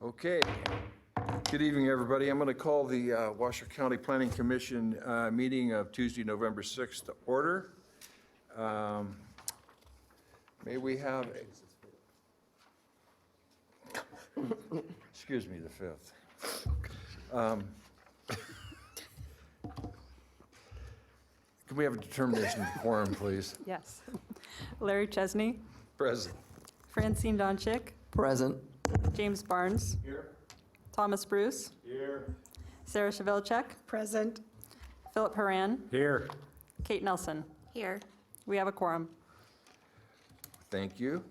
Okay. Good evening, everybody. I'm going to call the Washoe County Planning Commission meeting of Tuesday, November 6th to order. May we have, excuse me, the 5th. Can we have a determination of quorum, please? Yes. Larry Chesney, Present. Francine Donchik, Present. James Barnes. Here. Thomas Bruce. Here. Sarah Shavilchek. Present. Philip Haran. Here. Kate Nelson. Here. We have a quorum. Thank you.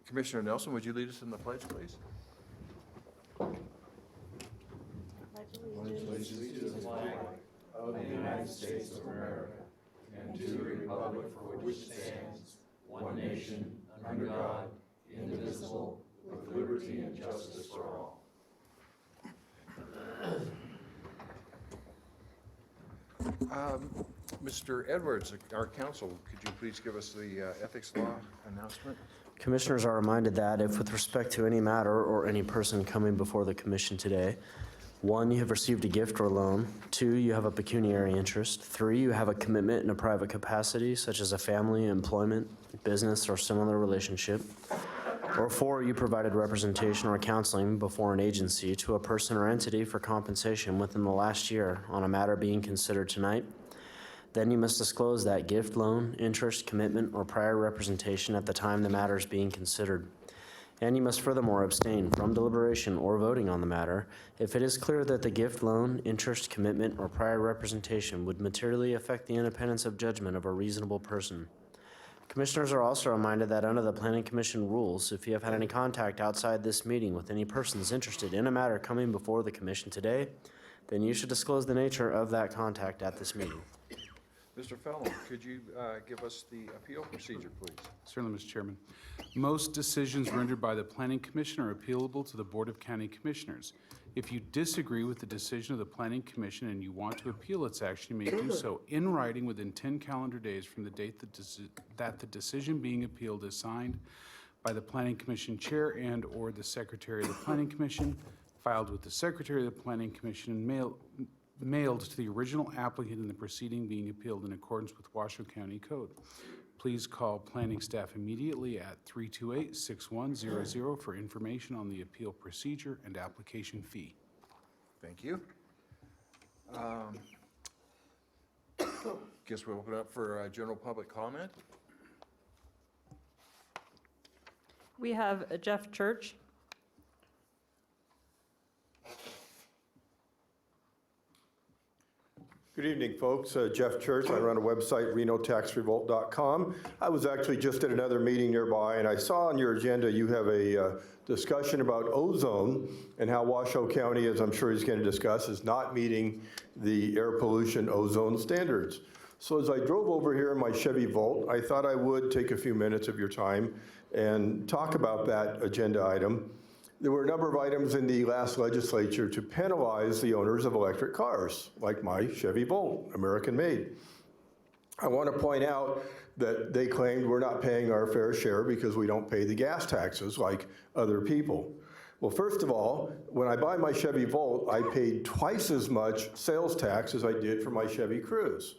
Commissioner Nelson, would you lead us in the pledge, please? Of the United States of America and to the republic for which it stands, one nation, under God, indivisible, with liberty and justice for all. Mr. Edwards, our counsel, could you please give us the ethics law announcement? Commissioners are reminded that if with respect to any matter or any person coming before the commission today, 1, you have received a gift or loan. 2, you have a pecuniary interest. 3, you have a commitment in a private capacity, such as a family, employment, business, or similar relationship. Or 4, you provided representation or counseling before an agency to a person or entity for compensation within the last year on a matter being considered tonight. Then you must disclose that gift, loan, interest, commitment, or prior representation at the time the matter is being considered. And you must furthermore abstain from deliberation or voting on the matter if it is clear that the gift, loan, interest, commitment, or prior representation would materially affect the independence of judgment of a reasonable person. Commissioners are also reminded that under the Planning Commission rules, if you have had any contact outside this meeting with any persons interested in a matter coming before the Commission today, then you should disclose the nature of that contact at this meeting. Mr. Fallon, could you give us the appeal procedure, please? Certainly, Mr. Chairman. Most decisions rendered by the Planning Commission are appealable to the Board of County Commissioners. If you disagree with the decision of the Planning Commission and you want to appeal its action, you may do so in writing within 10 calendar days from the date that the decision being appealed is signed by the Planning Commission Chair and or the Secretary of the Planning Commission, filed with the Secretary of the Planning Commission, and mailed to the original applicant in the proceeding being appealed in accordance with Washoe County Code. Please call planning staff immediately at 328-6100 for information on the appeal procedure and application fee. Thank you. Guess we'll open up for general public comment. We have Jeff Church. Good evening, folks. Jeff Church. I run a website, renotaxrevolt.com. I was actually just at another meeting nearby, and I saw on your agenda you have a discussion about ozone and how Washoe County, as I'm sure he's going to discuss, is not meeting the air pollution ozone standards. So as I drove over here in my Chevy Volt, I thought I would take a few minutes of your time and talk about that agenda item. There were a number of items in the last legislature to penalize the owners of electric cars, like my Chevy Volt, American made. I want to point out that they claimed we're not paying our fair share because we don't pay the gas taxes like other people. Well, first of all, when I buy my Chevy Volt, I paid twice as much sales tax as I did for my Chevy Cruze.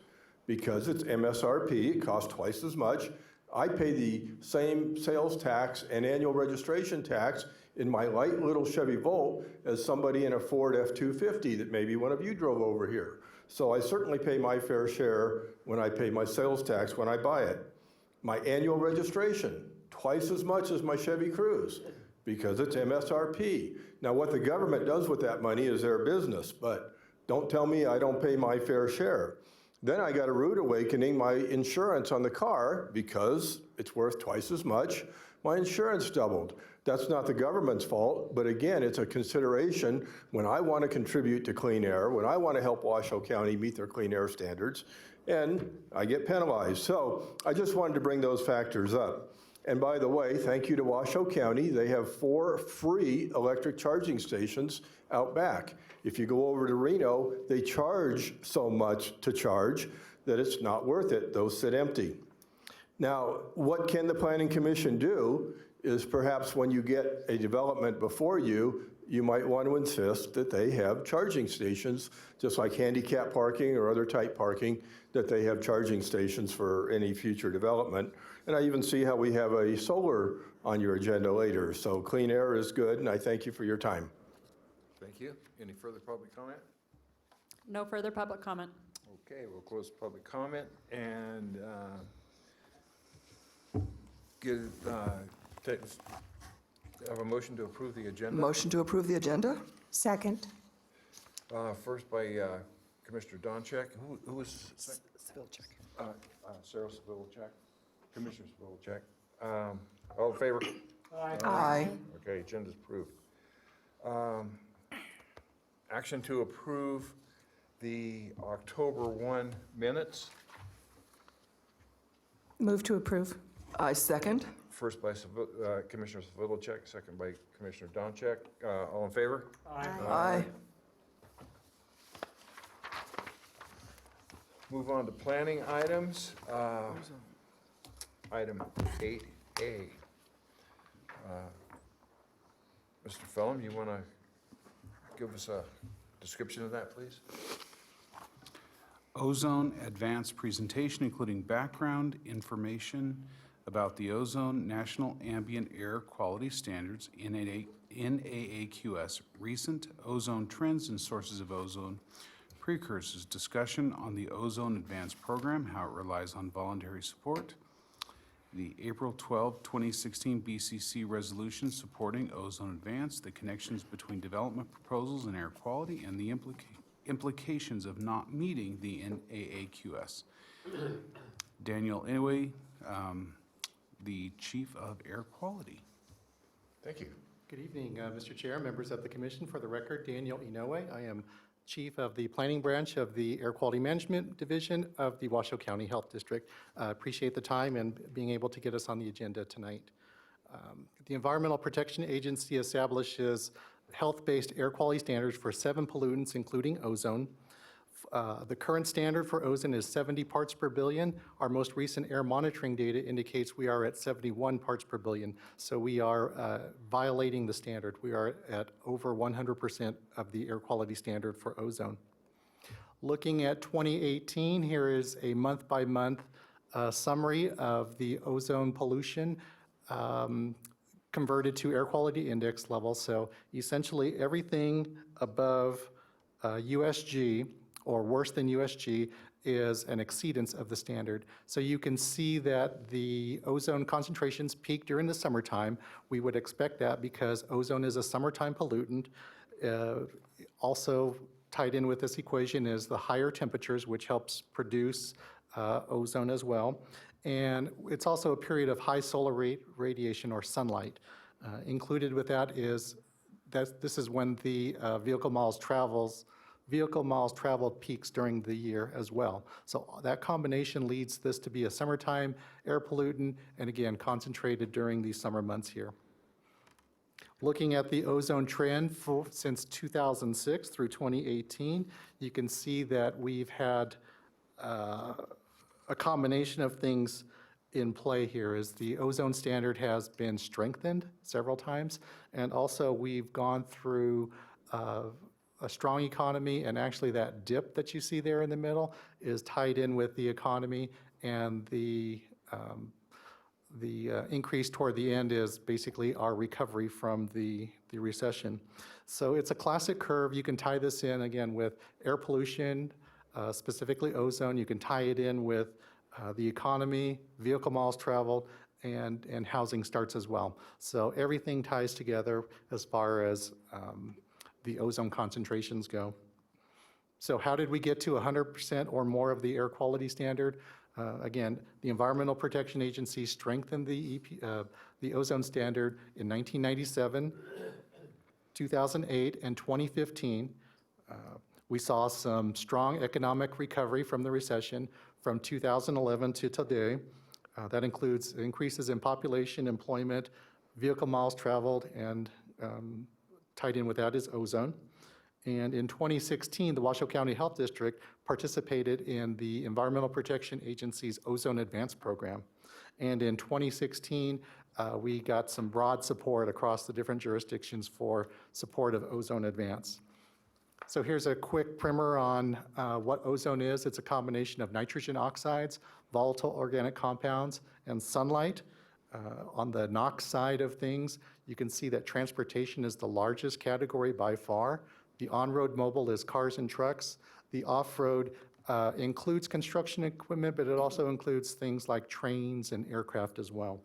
Because it's MSRP, it costs twice as much. I pay the same sales tax and annual registration tax in my light little Chevy Volt as somebody in a Ford F-250 that maybe one of you drove over here. So I certainly pay my fair share when I pay my sales tax when I buy it. My annual registration, twice as much as my Chevy Cruze because it's MSRP. Now what the government does with that money is their business, but don't tell me I don't pay my fair share. Then I got a rude awakening, my insurance on the car, because it's worth twice as much, my insurance doubled. That's not the government's fault, but again, it's a consideration when I want to contribute to clean air, when I want to help Washoe County meet their clean air standards, and I get penalized. So I just wanted to bring those factors up. And by the way, thank you to Washoe County. They have 4 free electric charging stations out back. If you go over to Reno, they charge so much to charge that it's not worth it. Those sit empty. Now, what can the Planning Commission do is perhaps when you get a development before you, you might want to insist that they have charging stations, just like handicap parking or other type parking, that they have charging stations for any future development. And I even see how we have a solar on your agenda later. So clean air is good, and I thank you for your time. Thank you. Any further public comment? No further public comment. Okay, we'll close public comment and have a motion to approve the agenda. Motion to approve the agenda? Second. First by Commissioner Doncheck. Who was? Spillcheck. Sarah Spillcheck. Commissioner Spillcheck. All in favor? Aye. Okay, agenda's approved. Action to approve the October 1 minutes. Move to approve. I second. First by Commissioner Spillcheck, second by Commissioner Doncheck. All in favor? Aye. Move on to planning items. Item 8A. Mr. Phelan, you want to give us a description of that, please? Ozone advanced presentation, including background information about the ozone national ambient air quality standards, NAAQS, recent ozone trends and sources of ozone precursors, discussion on the ozone advanced program, how it relies on voluntary support, the April 12, 2016 BCC resolution supporting ozone advance, the connections between development proposals and air quality, and the implications of not meeting the NAAQS. Daniel Inouye, the Chief of Air Quality. Thank you. Good evening, Mr. Chair, members of the Commission. For the record, Daniel Inouye. I am Chief of the Planning Branch of the Air Quality Management Division of the Washoe County Health District. Appreciate the time and being able to get us on the agenda tonight. The Environmental Protection Agency establishes health-based air quality standards for 7 pollutants, including ozone. The current standard for ozone is 70 parts per billion. Our most recent air monitoring data indicates we are at 71 parts per billion. So we are violating the standard. We are at over 100% of the air quality standard for ozone. Looking at 2018, here is a month-by-month summary of the ozone pollution converted to air quality index level. So essentially everything above USG or worse than USG is an exceedance of the standard. So you can see that the ozone concentrations peak during the summertime. We would expect that because ozone is a summertime pollutant. Also tied in with this equation is the higher temperatures, which helps produce ozone as well. And it's also a period of high solar radiation or sunlight. Included with that is that this is when the vehicle miles traveled peaks during the year as well. So that combination leads this to be a summertime air pollutant, and again, concentrated during these summer months here. Looking at the ozone trend since 2006 through 2018, you can see that we've had a combination of things in play here. Is the ozone standard has been strengthened several times, and also we've gone through a strong economy, and actually that dip that you see there in the middle is tied in with the economy, and the increase toward the end is basically our recovery from the recession. So it's a classic curve. You can tie this in again with air pollution, specifically ozone. You can tie it in with the economy, vehicle miles traveled, and housing starts as well. So everything ties together as far as the ozone concentrations go. So how did we get to 100% or more of the air quality standard? Again, the Environmental Protection Agency strengthened the ozone standard in 1997, 2008, and 2015. We saw some strong economic recovery from the recession from 2011 to today. That includes increases in population, employment, vehicle miles traveled, and tied in with that is ozone. And in 2016, the Washoe County Health District participated in the Environmental Protection Agency's Ozone Advance Program. And in 2016, we got some broad support across the different jurisdictions for support of ozone advance. So here's a quick primer on what ozone is. It's a combination of nitrogen oxides, volatile organic compounds, and sunlight. On the NAAQS side of things, you can see that transportation is the largest category by far. The on-road mobile is cars and trucks. The off-road includes construction equipment, but it also includes things like trains and aircraft as well.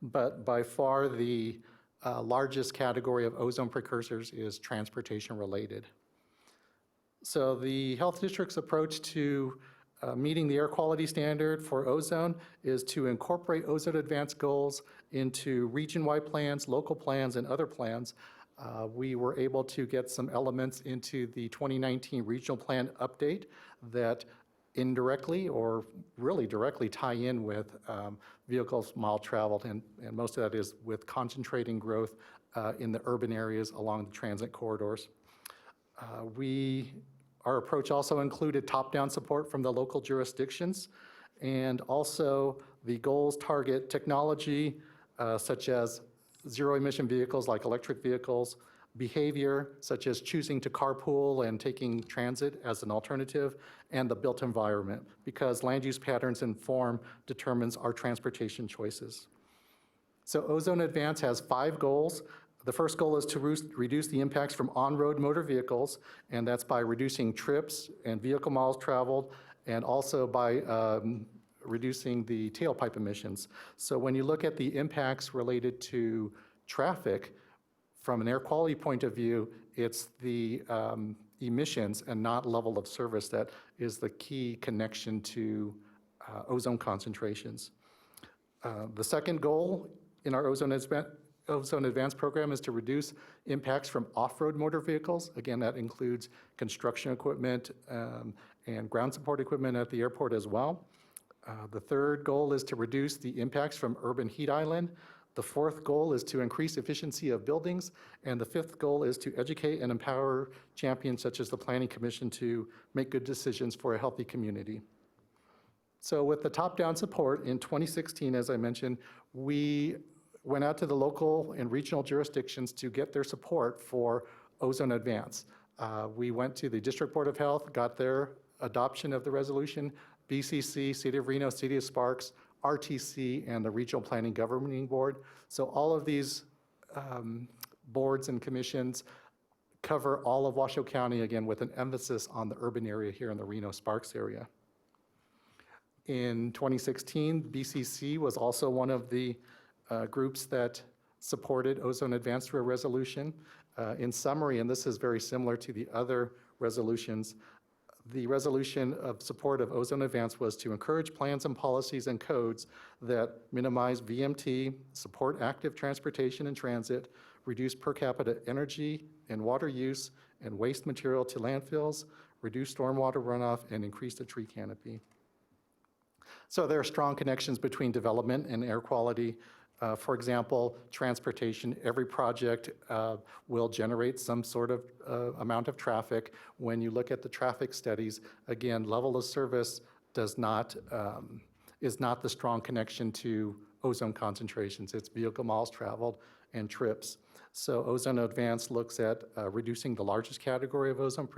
But by far, the largest category of ozone precursors is transportation related. So the health district's approach to meeting the air quality standard for ozone is to incorporate ozone advance goals into region-wide plans, local plans, and other plans. We were able to get some elements into the 2019 regional plan update that indirectly or really directly tie in with vehicles mile traveled, and most of that is with concentrating growth in the urban areas along the transit corridors. Our approach also included top-down support from the local jurisdictions, and also the goals target technology such as zero-emission vehicles like electric vehicles, behavior such as choosing to carpool and taking transit as an alternative, and the built environment, because land use patterns inform determines our transportation choices. So Ozone Advance has 5 goals. The first goal is to reduce the impacts from on-road motor vehicles, and that's by reducing trips and vehicle miles traveled, and also by reducing the tailpipe emissions. So when you look at the impacts related to traffic, from an air quality point of view, it's the emissions and not level of service that is the key connection to ozone concentrations. The second goal in our Ozone Advance program is to reduce impacts from off-road motor vehicles. Again, that includes construction equipment and ground support equipment at the airport as well. The third goal is to reduce the impacts from urban heat island. The fourth goal is to increase efficiency of buildings. And the fifth goal is to educate and empower champions such as the Planning Commission to make good decisions for a healthy community. So with the top-down support in 2016, as I mentioned, we went out to the local and regional jurisdictions to get their support for Ozone Advance. We went to the District Board of Health, got their adoption of the resolution, BCC, City of Reno, City of Sparks, RTC, and the Regional Planning Governing Board. So all of these boards and commissions cover all of Washoe County, again, with an emphasis on the urban area here in the Reno-Sparks area. In 2016, BCC was also one of the groups that supported Ozone Advance through a resolution. In summary, and this is very similar to the other resolutions, the resolution of support of Ozone Advance was to encourage plans and policies and codes that minimize VMT, support active transportation and transit, reduce per capita energy and water use and waste material to landfills, reduce stormwater runoff, and increase the tree canopy. So there are strong connections between development and air quality. For example, transportation, every project will generate some sort of amount of traffic. When you look at the traffic studies, again, level of service is not the strong connection to ozone concentrations. It's vehicle miles traveled and trips. So Ozone Advance looks at reducing the largest category of ozone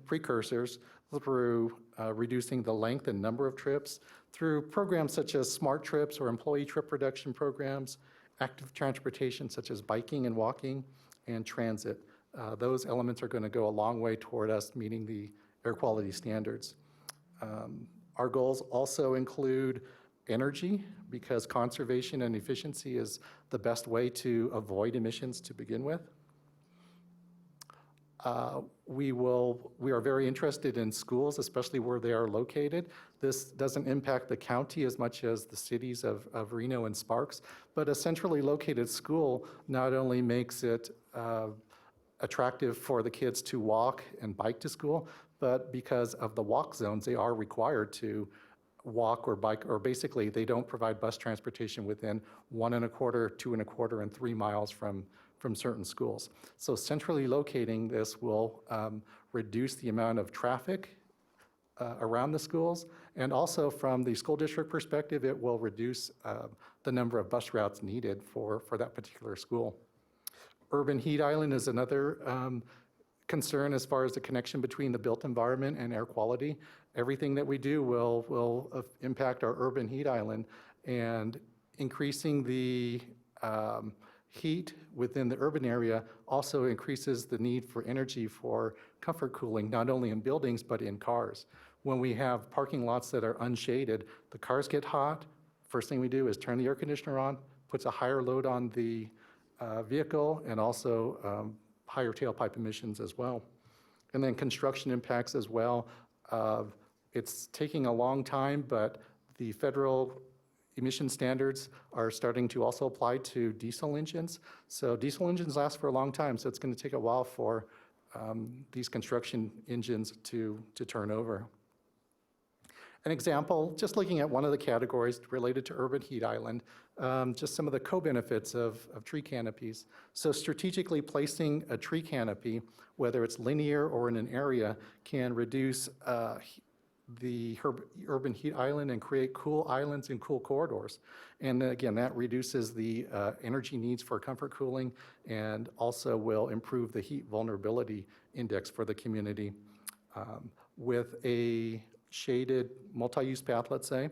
precursors through reducing the length and number of trips, through programs such as smart trips or employee trip reduction programs, active transportation such as biking and walking, and transit. Those elements are going to go a long way toward us meeting the air quality standards. Our goals also include energy, because conservation and efficiency is the best way to avoid emissions to begin with. We are very interested in schools, especially where they are located. This doesn't impact the county as much as the cities of Reno and Sparks, but a centrally located school not only makes it attractive for the kids to walk and bike to school, but because of the walk zones, they are required to walk or bike, or basically they don't provide bus transportation within 1.25, 2.25, and 3 miles from certain schools. So centrally locating this will reduce the amount of traffic around the schools. And also from the school district perspective, it will reduce the number of bus routes needed for that particular school. Urban heat island is another concern as far as the connection between the built environment and air quality. Everything that we do will impact our urban heat island, and increasing the heat within the urban area also increases the need for energy for comfort cooling, not only in buildings, but in cars. When we have parking lots that are unshaded, the cars get hot. First thing we do is turn the air conditioner on, puts a higher load on the vehicle, and also higher tailpipe emissions as well. And then construction impacts as well. It's taking a long time, but the federal emission standards are starting to also apply to diesel engines. So diesel engines last for a long time, so it's going to take a while for these construction engines to turn over. An example, just looking at one of the categories related to urban heat island, just some of the co-benefits of tree canopies. So strategically placing a tree canopy, whether it's linear or in an area, can reduce the urban heat island and create cool islands and cool corridors. And again, that reduces the energy needs for comfort cooling, and also will improve the heat vulnerability index for the community. With a shaded multi-use path, let's say,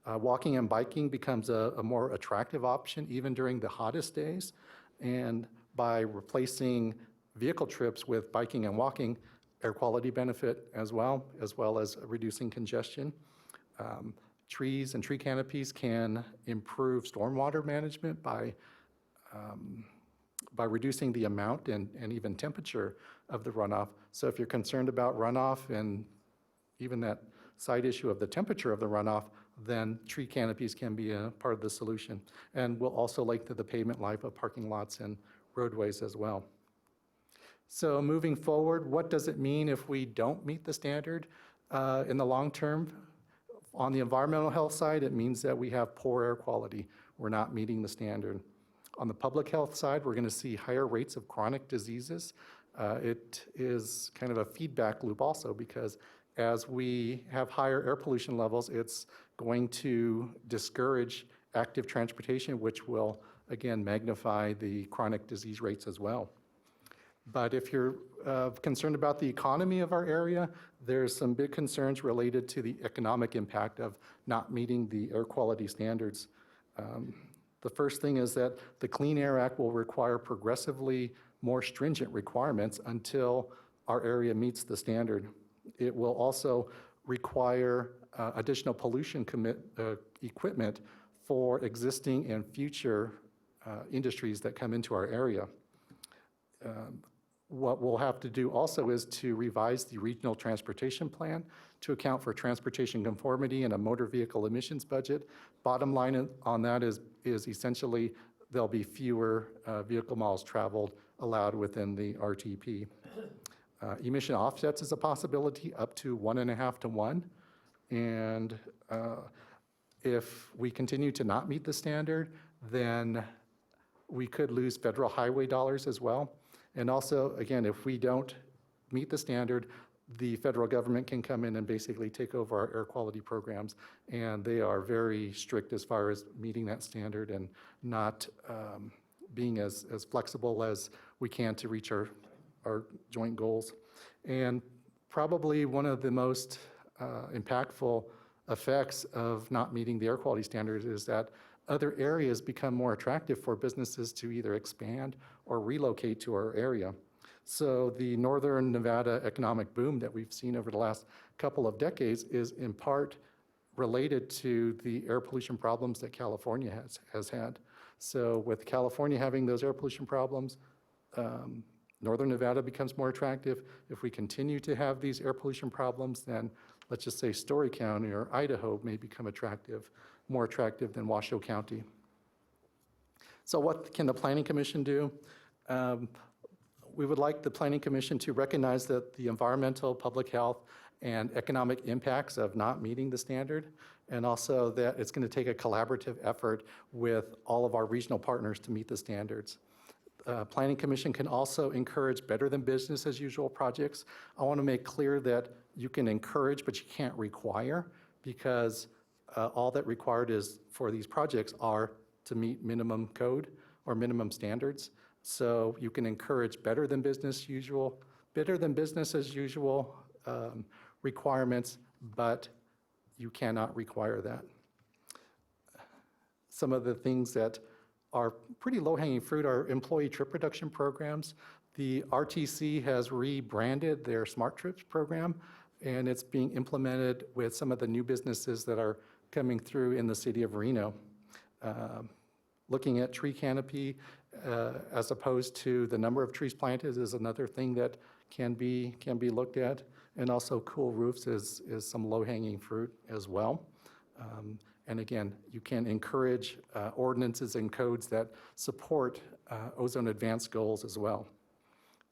walking and biking becomes a more attractive option even during the hottest days. And by replacing vehicle trips with biking and walking, air quality benefit as well as reducing congestion. Trees and tree canopies can improve stormwater management by reducing the amount and even temperature of the runoff. So if you're concerned about runoff and even that side issue of the temperature of the runoff, then tree canopies can be a part of the solution, and will also lengthen the pavement life of parking lots and roadways as well. So moving forward, what does it mean if we don't meet the standard in the long term? On the environmental health side, it means that we have poor air quality. We're not meeting the standard. On the public health side, we're going to see higher rates of chronic diseases. It is kind of a feedback loop also, because as we have higher air pollution levels, it's going to discourage active transportation, which will, again, magnify the chronic disease rates as well. But if you're concerned about the economy of our area, there's some big concerns related to the economic impact of not meeting the air quality standards. The first thing is that the Clean Air Act will require progressively more stringent requirements until our area meets the standard. It will also require additional pollution equipment for existing and future industries that come into our area. What we'll have to do also is to revise the regional transportation plan to account for transportation conformity and a motor vehicle emissions budget. Bottom line on that is essentially there'll be fewer vehicle miles traveled allowed within the RTP. Emission offsets is a possibility, up to 1.5 to 1. And if we continue to not meet the standard, then we could lose federal highway dollars as well. And also, again, if we don't meet the standard, the federal government can come in and basically take over our air quality programs. And they are very strict as far as meeting that standard and not being as flexible as we can to reach our joint goals. And probably one of the most impactful effects of not meeting the air quality standards is that other areas become more attractive for businesses to either expand or relocate to our area. So the Northern Nevada economic boom that we've seen over the last couple of decades is in part related to the air pollution problems that California has had. So with California having those air pollution problems, Northern Nevada becomes more attractive. If we continue to have these air pollution problems, then let's just say Story County or Idaho may become more attractive than Washoe County. So what can the Planning Commission do? We would like the Planning Commission to recognize that the environmental, public health, and economic impacts of not meeting the standard, and also that it's going to take a collaborative effort with all of our regional partners to meet the standards. Planning Commission can also encourage better than business as usual projects. I want to make clear that you can encourage, but you can't require, because all that required is for these projects are to meet minimum code or minimum standards. So you can encourage better than business as usual requirements, but you cannot require that. Some of the things that are pretty low-hanging fruit are employee trip reduction programs. The RTC has rebranded their Smart Trips program, and it's being implemented with some of the new businesses that are coming through in the city of Reno. Looking at tree canopy as opposed to the number of trees planted is another thing that can be looked at. And also cool roofs is some low-hanging fruit as well. And again, you can encourage ordinances and codes that support ozone advanced goals as well.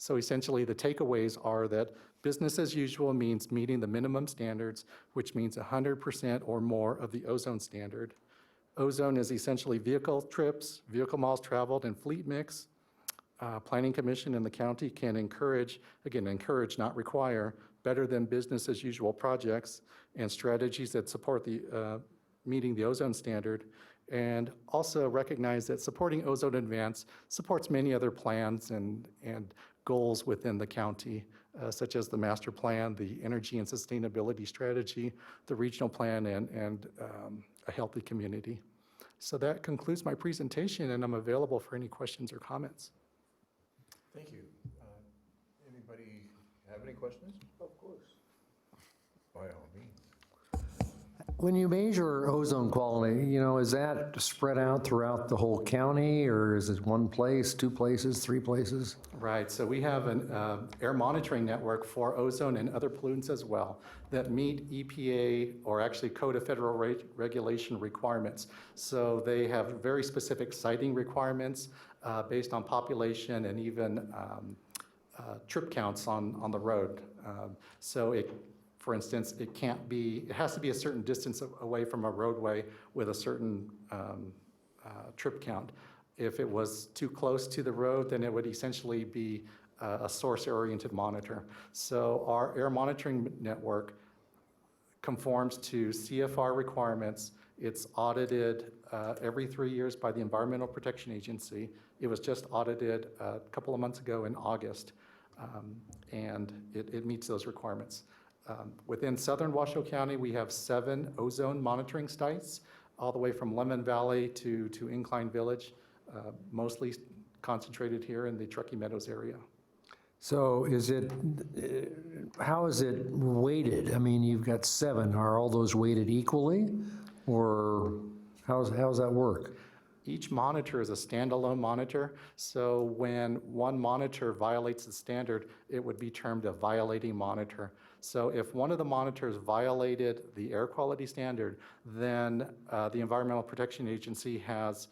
So essentially, the takeaways are that business as usual means meeting the minimum standards, which means 100% or more of the ozone standard. Ozone is essentially vehicle trips, vehicle miles traveled, and fleet mix. Planning Commission and the county can encourage, not require, better than business as usual projects and strategies that support the meeting the ozone standard, and also recognize that supporting ozone advance supports many other plans and goals within the county, such as the master plan, the energy and sustainability strategy, the regional plan, and a healthy community. So that concludes my presentation, and I'm available for any questions or comments. Thank you. Anybody have any questions? Of course. By all means. When you measure ozone quality, you know, is that spread out throughout the whole county, or is it one place, two places, three places? Right, so we have an air monitoring network for ozone and other pollutants as well that meet EPA, or actually Code of Federal Regulation requirements. So they have very specific siting requirements based on population and even trip counts on the road. For instance, it has to be a certain distance away from a roadway with a certain trip count. If it was too close to the road, then it would essentially be a source-oriented monitor. So our air monitoring network conforms to CFR requirements. It's audited every 3 years by the Environmental Protection Agency. It was just audited a couple of months ago in August, and it meets those requirements. Within southern Washoe County, we have 7 ozone monitoring sites, all the way from Lemon Valley to Incline Village, mostly concentrated here in the Truckee Meadows area. So how is it weighted? I mean, you've got 7. Are all those weighted equally, or how's that work? Each monitor is a standalone monitor, so when one monitor violates the standard, it would be termed a violating monitor. So if one of the monitors violated the air quality standard, then the Environmental Protection Agency has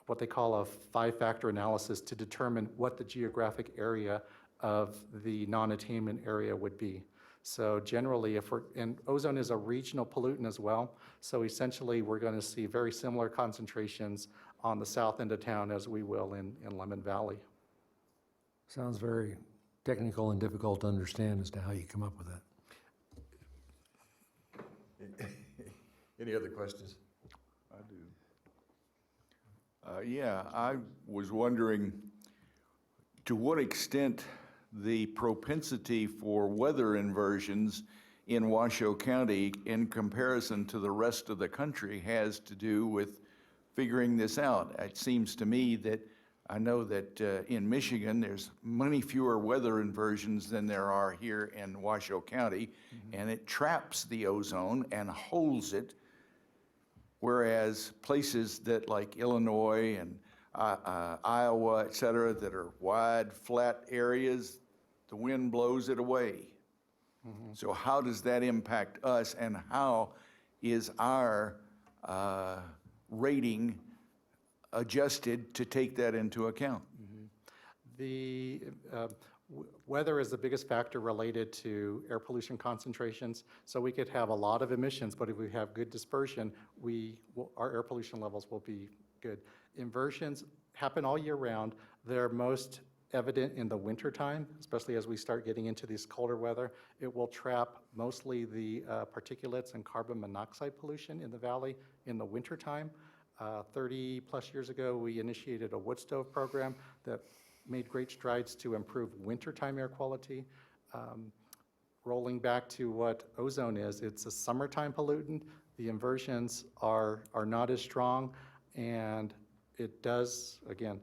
what they call a 5-factor analysis to determine what the geographic area of the non-attainment area would be. So generally, and ozone is a regional pollutant as well, so essentially we're going to see very similar concentrations on the south end of town as we will in Lemon Valley. Sounds very technical and difficult to understand as to how you come up with that. Any other questions? I do. Yeah, I was wondering to what extent the propensity for weather inversions in Washoe County in comparison to the rest of the country has to do with figuring this out. It seems to me that I know that in Michigan, there's many fewer weather inversions than there are here in Washoe County, and it traps the ozone and holds it, whereas places that like Illinois and Iowa, et cetera, that are wide, flat areas, the wind blows it away. So how does that impact us, and how is our rating adjusted to take that into account? The weather is the biggest factor related to air pollution concentrations. So we could have a lot of emissions, but if we have good dispersion, our air pollution levels will be good. Inversions happen all year round. They're most evident in the wintertime, especially as we start getting into this colder weather. It will trap mostly the particulates and carbon monoxide pollution in the valley in the wintertime. 30-plus years ago, we initiated a wood stove program that made great strides to improve wintertime air quality. Rolling back to what ozone is, it's a summertime pollutant. The inversions are not as strong, and it does, again,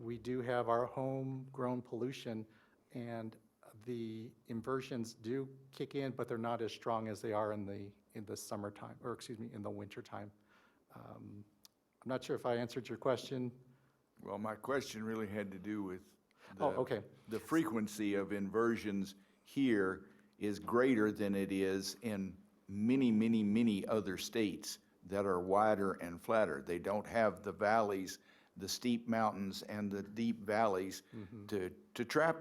we do have our homegrown pollution, and the inversions do kick in, but they're not as strong as they are in the summertime, or excuse me, in the wintertime. I'm not sure if I answered your question. Well, my question really had to do with Oh, okay. the frequency of inversions here is greater than it is in many, many, many other states that are wider and flatter. They don't have the valleys, the steep mountains and the deep valleys to trap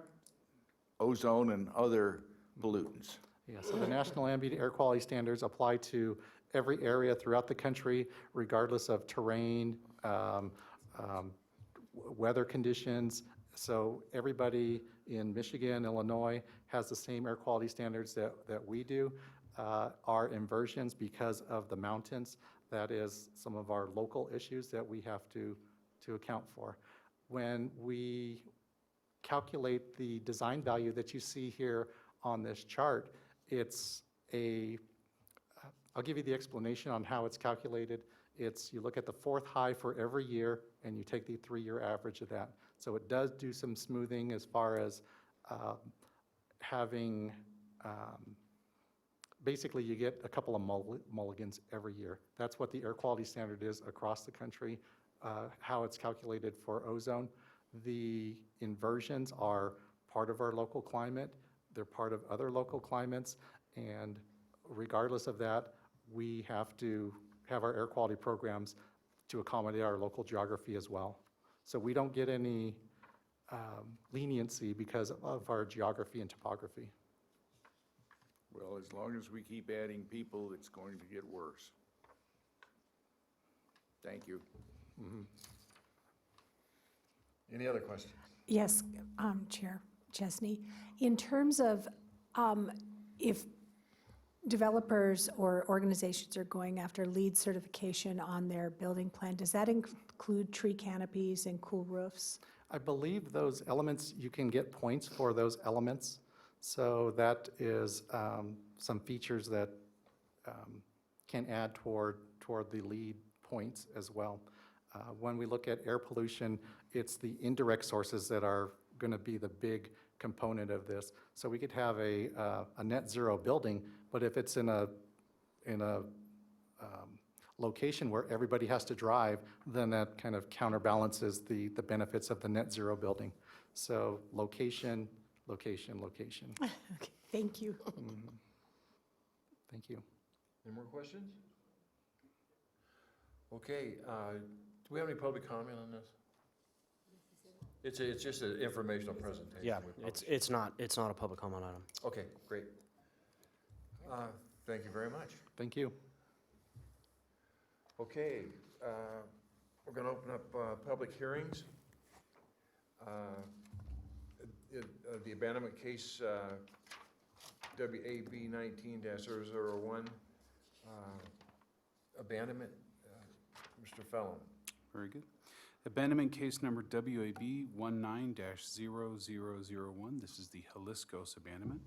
ozone and other pollutants. Yeah, so the National Ambient Air Quality Standards apply to every area throughout the country, regardless of terrain, weather conditions. So everybody in Michigan, Illinois has the same air quality standards that we do. Our inversions, because of the mountains, that is some of our local issues that we have to account for. When we calculate the design value that you see here on this chart, it's I'll give you the explanation on how it's calculated. It's, you look at the fourth high for every year, and you take the 3-year average of that. So it does do some smoothing as far as having, basically you get a couple of mulligans every year. That's what the air quality standard is across the country, how it's calculated for ozone. The inversions are part of our local climate. They're part of other local climates, and regardless of that, we have to have our air quality programs to accommodate our local geography as well. So we don't get any leniency because of our geography and topography. Well, as long as we keep adding people, it's going to get worse. Thank you. Any other questions? Yes, Chair Chesney. In terms of if developers or organizations are going after LEED certification on their building plan, does that include tree canopies and cool roofs? I believe those elements, you can get points for those elements. So that is some features that can add toward the LEED points as well. When we look at air pollution, it's the indirect sources that are going to be the big component of this. So we could have a net zero building, but if it's in a location where everybody has to drive, then that kind of counterbalances the benefits of the net zero building. So location, location, location. Okay, thank you. Thank you. Any more questions? Okay, do we have any public comment on this? It's just an informational presentation. Yeah, we published. it's not a public comment item. Okay, great. Thank you very much. Thank you. Okay, we're going to open up public hearings. The abandonment case, WAB 19-001, abandonment, Mr. Fallon. Very good. Abandonment case number WAB 19-0001. This is the Jalisco's abandonment.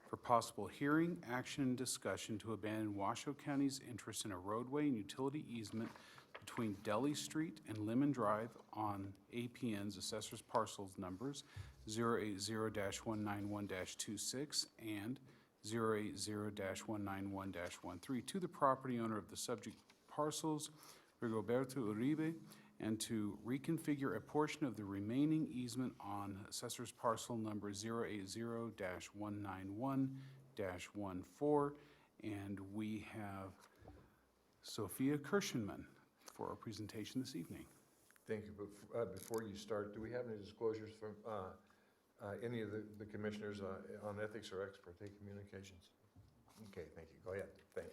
For possible hearing, action, and discussion to abandon Washoe County's interest in a roadway and utility easement between Delhi Street and Lemon Drive on APN's assessor's parcels numbers 080-191-26 and 080-191-13 to the property owner of the subject parcels, Rigoberto Uribe, and to reconfigure a portion of the remaining easement on assessor's parcel number 080-191-14. And we have Sophia Kirschenman for our presentation this evening. Thank you. Before you start, do we have any disclosures from any of the commissioners on ethics or ex parte communications? Okay, thank you. Go ahead. Thank you.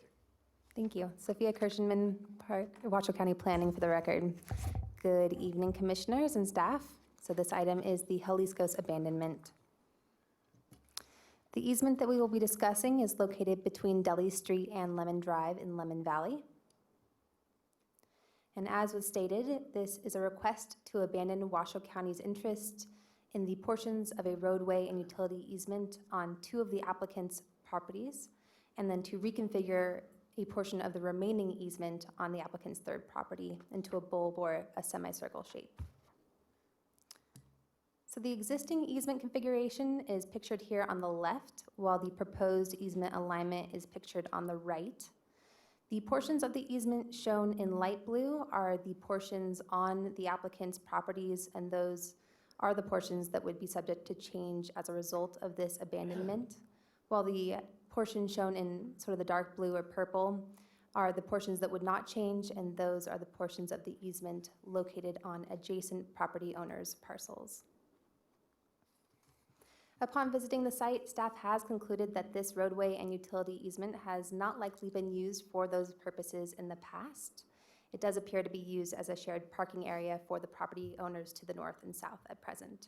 Thank you. Sophia Kirschenman, Washoe County Planning for the record. Good evening, commissioners and staff. So this item is the Jalisco's abandonment. The easement that we will be discussing is located between Deli Street and Lemon Drive in Lemon Valley. And as was stated, this is a request to abandon Washoe County's interest in the portions of a roadway and utility easement on 2 of the applicant's properties, and then to reconfigure a portion of the remaining easement on the applicant's 3rd property into a bulb or a semicircle shape. So the existing easement configuration is pictured here on the left, while the proposed easement alignment is pictured on the right. The portions of the easement shown in light blue are the portions on the applicant's properties, and those are the portions that would be subject to change as a result of this abandonment, while the portions shown in sort of the dark blue or purple are the portions that would not change, and those are the portions of the easement located on adjacent property owners' parcels. Upon visiting the site, staff has concluded that this roadway and utility easement has not likely been used for those purposes in the past. It does appear to be used as a shared parking area for the property owners to the north and south at present.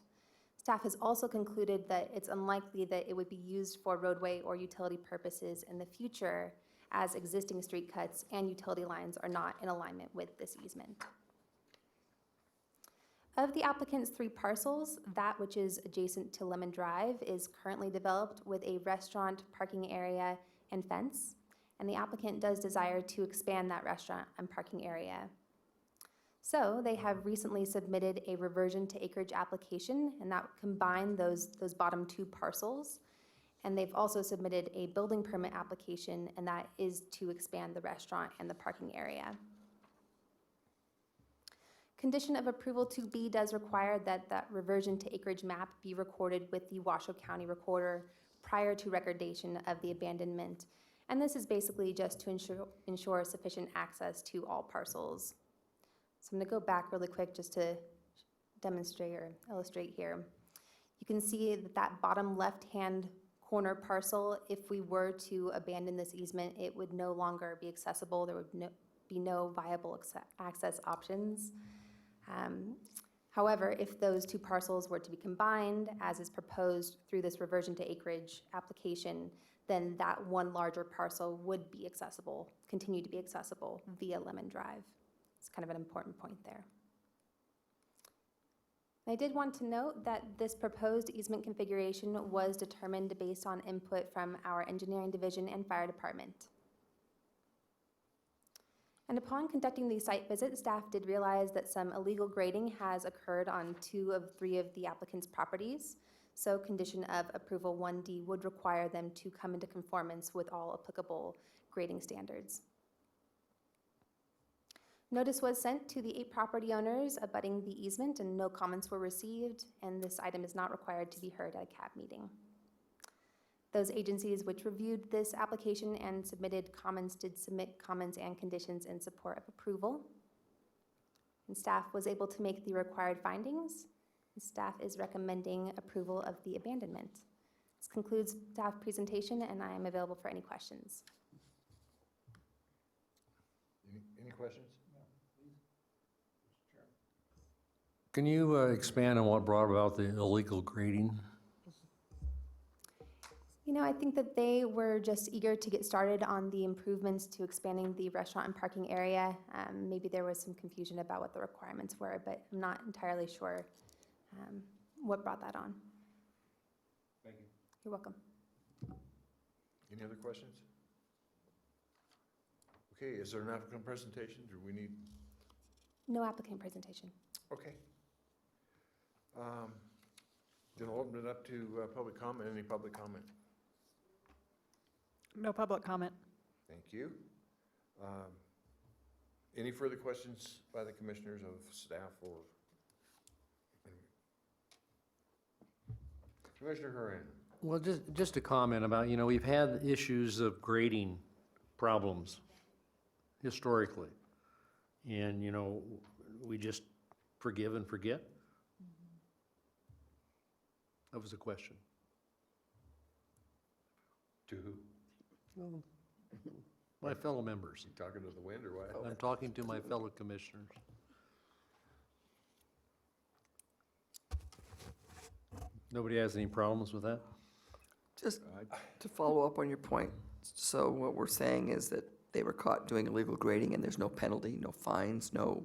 Staff has also concluded that it's unlikely that it would be used for roadway or utility purposes in the future, as existing street cuts and utility lines are not in alignment with this easement. Of the applicant's 3 parcels, that which is adjacent to Lemon Drive is currently developed with a restaurant, parking area, and fence, and the applicant does desire to expand that restaurant and parking area. So they have recently submitted a reversion to acreage application, and that would combine those bottom 2 parcels, and they've also submitted a building permit application, and that is to expand the restaurant and the parking area. Condition of approval 2B does require that that reversion to acreage map be recorded with the Washoe County Recorder prior to recordation of the abandonment. And this is basically just to ensure sufficient access to all parcels. So I'm going to go back really quick just to demonstrate or illustrate here. You can see that that bottom left-hand corner parcel, if we were to abandon this easement, it would no longer be accessible. There would be no viable access options. However, if those 2 parcels were to be combined, as is proposed through this reversion to acreage application, then that one larger parcel would be accessible, continue to be accessible via Lemon Drive. It's kind of an important point there. I did want to note that this proposed easement configuration was determined based on input from our engineering division and fire department. And upon conducting the site visit, staff did realize that some illegal grading has occurred on 2 of 3 of the applicant's properties. So condition of approval 1D would require them to come into conformance with all applicable grading standards. Notice was sent to the 8 property owners abutting the easement, and no comments were received, and this item is not required to be heard at a CAB meeting. Those agencies which reviewed this application and submitted comments did submit comments and conditions in support of approval. And staff was able to make the required findings. And staff is recommending approval of the abandonment. This concludes staff presentation, and I am available for any questions. Any questions? Can you expand on what brought about the illegal grading? You know, I think that they were just eager to get started on the improvements to expanding the restaurant and parking area. Maybe there was some confusion about what the requirements were, but I'm not entirely sure what brought that on. Thank you. You're welcome. Any other questions? Okay, is there an applicant presentation? Do we need? No applicant presentation. Okay. Then I'll open it up to public comment. Any public comment? No public comment. Thank you. Any further questions by the commissioners of staff or? Commissioner Horan. Well, just a comment about, we've had issues of grading problems historically. And, we just forgive and forget. That was a question. To who? Well, my fellow members. You talking to the wind or what? I'm talking to my fellow commissioners. Nobody has any problems with that? Just to follow up on your point, so what we're saying is that they were caught doing illegal grading and there's no penalty, no fines, no,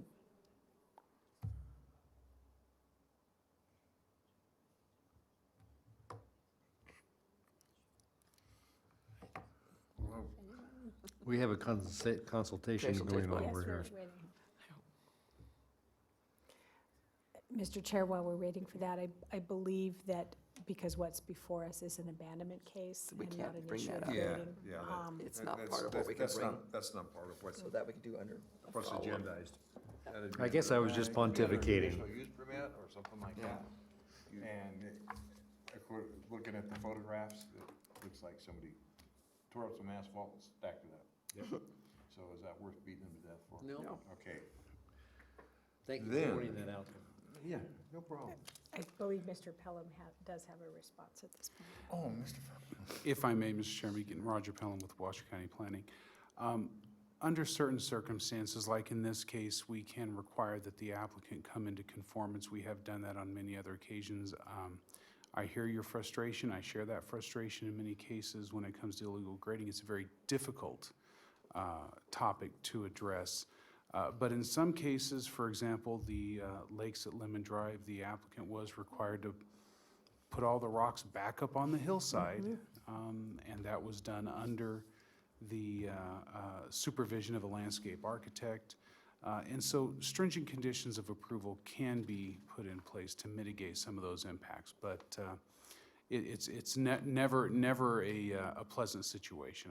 We have a consultation going on over here. Mr. Chair, while we're waiting for that, I believe that because what's before us is an abandonment case We and can't not an bring issue that of up. grading. it's not part of what we can bring. That's not part of what's So that we can do under a what's follow-up. agendized. That'd be I guess I was just either a pontificating. Conditional use permit or something like that. And looking at the photographs, it looks like somebody tore up some asphalt and stacked it up. So is that worth beating them to death for? No. Okay. Thank you Then- for pointing that out. Yeah, no problem. I believe Mr. Pelham does have a response at this point. Oh, Mr. If I may, Mr. Chairman, again, Roger Pelham with Washoe County Planning. Under certain circumstances, like in this case, we can require that the applicant come into conformance. We have done that on many other occasions. I hear your frustration. I share that frustration in many cases when it comes to illegal grading. It's a very difficult topic to address. But in some cases, for example, the lakes at Lemon Drive, the applicant was required to put all the rocks back up on the hillside, and that was done under the supervision of a landscape architect. And so stringent conditions of approval can be put in place to mitigate some of those impacts, but it's never a pleasant situation.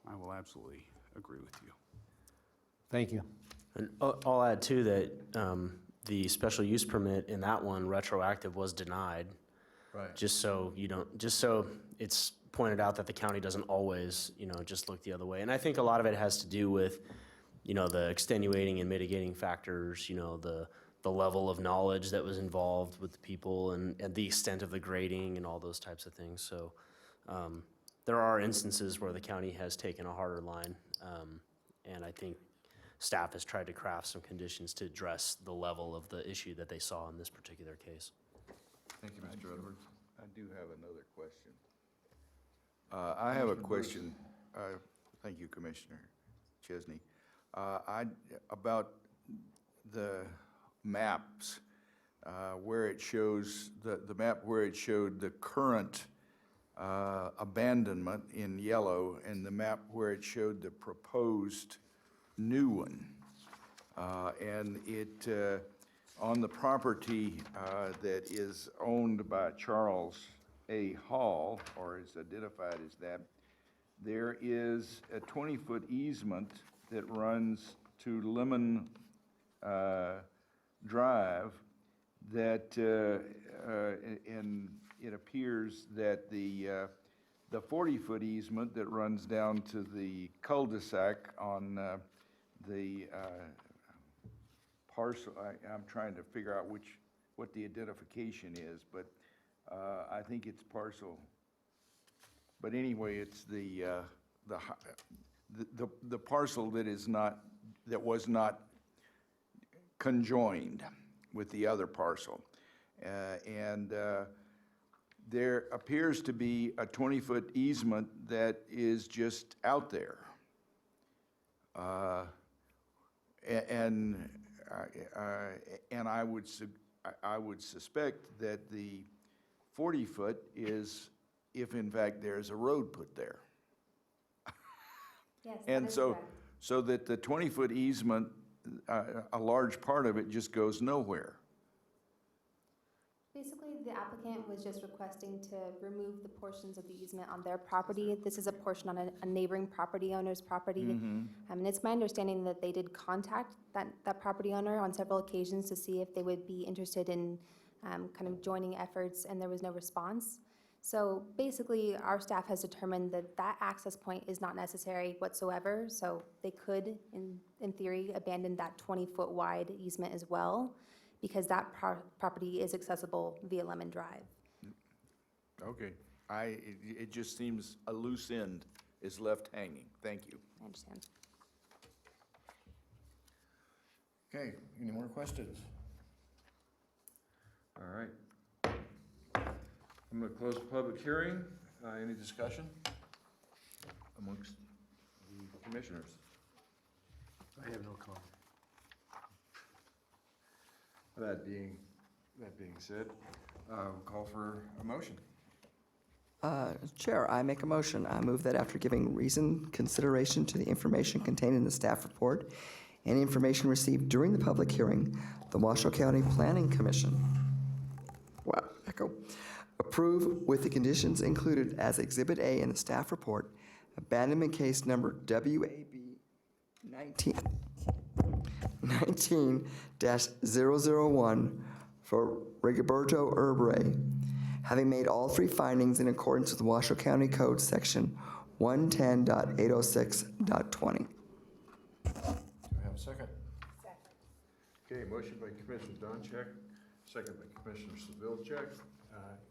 I will absolutely agree with you. Thank you. And I'll add too that the special use permit in that one, retroactive, was denied. Right. Just so it's pointed out that the county doesn't always, just look the other way. And I think a lot of it has to do with, the extenuating and mitigating factors, the level of knowledge that was involved with the people and the extent of the grading and all those types of things. So there are instances where the county has taken a harder line, and I think staff has tried to craft some conditions to address the level of the issue that they saw in this particular case. Thank you, Mr. Edwards. I do have another question. I have a question. Thank you, Commissioner Chesney. About the maps, where it shows, the map where it showed the current abandonment in yellow and the map where it showed the proposed new one. And it, on the property that is owned by Charles A. Hall, or is identified as that, there is a 20-foot easement that runs to Lemon Drive that, and it appears that the 40-foot easement that runs down to the cul-de-sac on the parcel, I'm trying to figure out what the identification is, but I think it's parcel. But anyway, it's the parcel that was not conjoined with the other parcel. And there appears to be a 20-foot easement that is just out there. And I would suspect that the 40-foot is if in fact there's a road put there. Yes, And that is so, correct. so that the 20-foot easement, a large part of it just goes nowhere. Basically, the applicant was just requesting to remove the portions of the easement on their property. This is a portion on a neighboring property owner's property. And it's my understanding that they did contact that property owner on several occasions to see if they would be interested in kind of joining efforts, and there was no response. So basically, our staff has determined that that access point is not necessary whatsoever, so they could, in theory, abandon that 20-foot wide easement as well, because that property is accessible via Lemon Drive. Okay. It just seems a loose end is left hanging. Thank you. I understand. Okay, any more questions? All right. I'm gonna close the public hearing. Any discussion amongst the commissioners? I have no comment. That being said, we'll call for a motion. Chair, I make a motion. I move that after giving reasoned consideration to the information contained in the staff report and information received during the public hearing, the Washoe County Planning Commission, approve with the conditions included as Exhibit A in the staff report, abandonment case number WAB 19-001 for Rigoberto Urbre, having made all three findings in accordance with the Washoe County Code Section 110.806.20. Do I have a second? Second. Okay, motion by Commissioner Doncheck, second by Commissioner Seville-Check.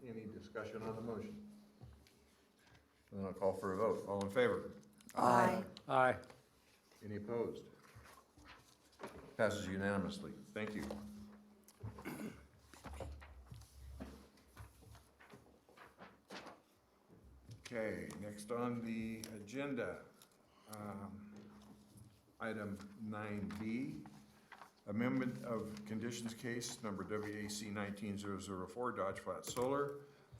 Any discussion on the motion? Then I'll call for a vote. All in favor? Aye. Aye. Any opposed? Passes unanimously. Thank you. Okay, next on the agenda, item 9B, amendment of conditions case number WAC 19004 Dodge Flat Solar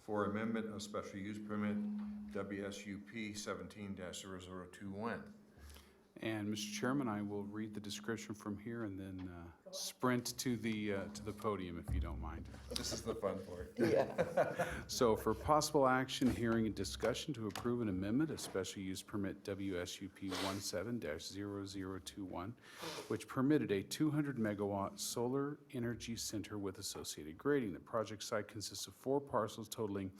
for amendment of special use permit WSUP 17-0021. And Mr. Chairman, I will read the description from here and then sprint to the podium if you don't mind. This is the fun part. Yeah. So for possible action, hearing and discussion to approve an amendment of special use permit WSUP 17-0021, which permitted a 200 megawatt solar energy center with associated grading. The project site consists of 4 parcels totaling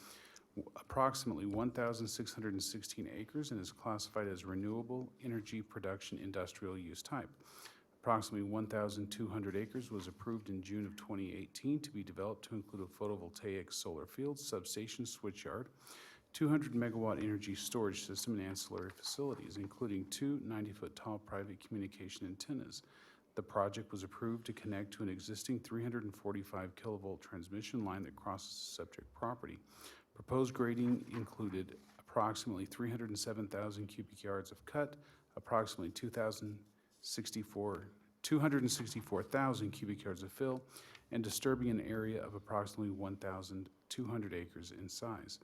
approximately 1,616 acres and is classified as renewable energy production industrial use type. Approximately 1,200 acres was approved in June of 2018 to be developed to include a photovoltaic solar field, substation, switchyard, 200 megawatt energy storage system, and ancillary facilities, including 2 90-foot tall private communication antennas. The project was approved to connect to an existing 345 kilovolt transmission line that crosses the subject property. Proposed grading included approximately 307,000 cubic yards of cut, approximately 264,000 cubic yards of fill, and disturbing an area of approximately 1,200 acres in size.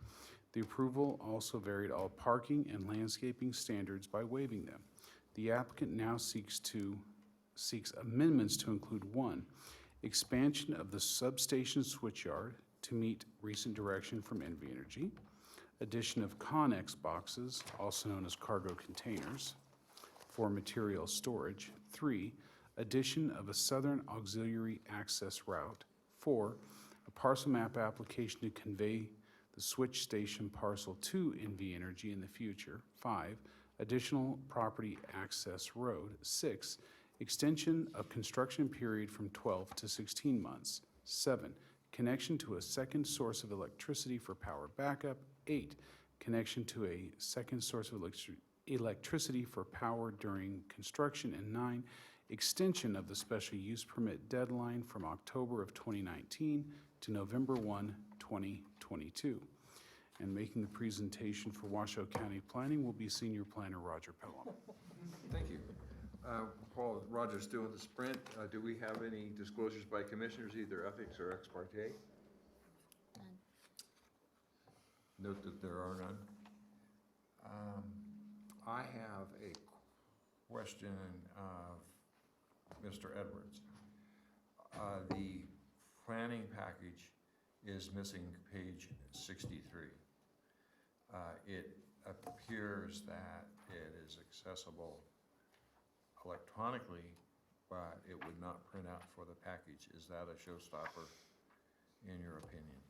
The approval also varied all parking and landscaping standards by waiving them. The applicant now seeks amendments to include 1, expansion of the substation switchyard to meet recent direction from NV Energy, addition of Connex boxes, also known as cargo containers, for material storage. 3, addition of a southern auxiliary access route. 4, a parcel map application to convey the switch station parcel to NV Energy in the future. 5, additional property access road. 6, extension of construction period from 12 to 16 months. 7, connection to a second source of electricity for power backup. 8, connection to a second source of electricity for power during construction. And 9, extension of the special use permit deadline from October of 2019 to November 1, 2022. And making the presentation for Washoe County Planning will be Senior Planner Roger Pelham. Thank you. Paul, Roger's doing the sprint. Do we have any disclosures by commissioners, either ethics or ex parte? None. Note that there are none. I have a question of Mr. Edwards. The planning package is missing page 63. It appears that it is accessible electronically, but it would not print out for the package. Is that a showstopper, in your opinion?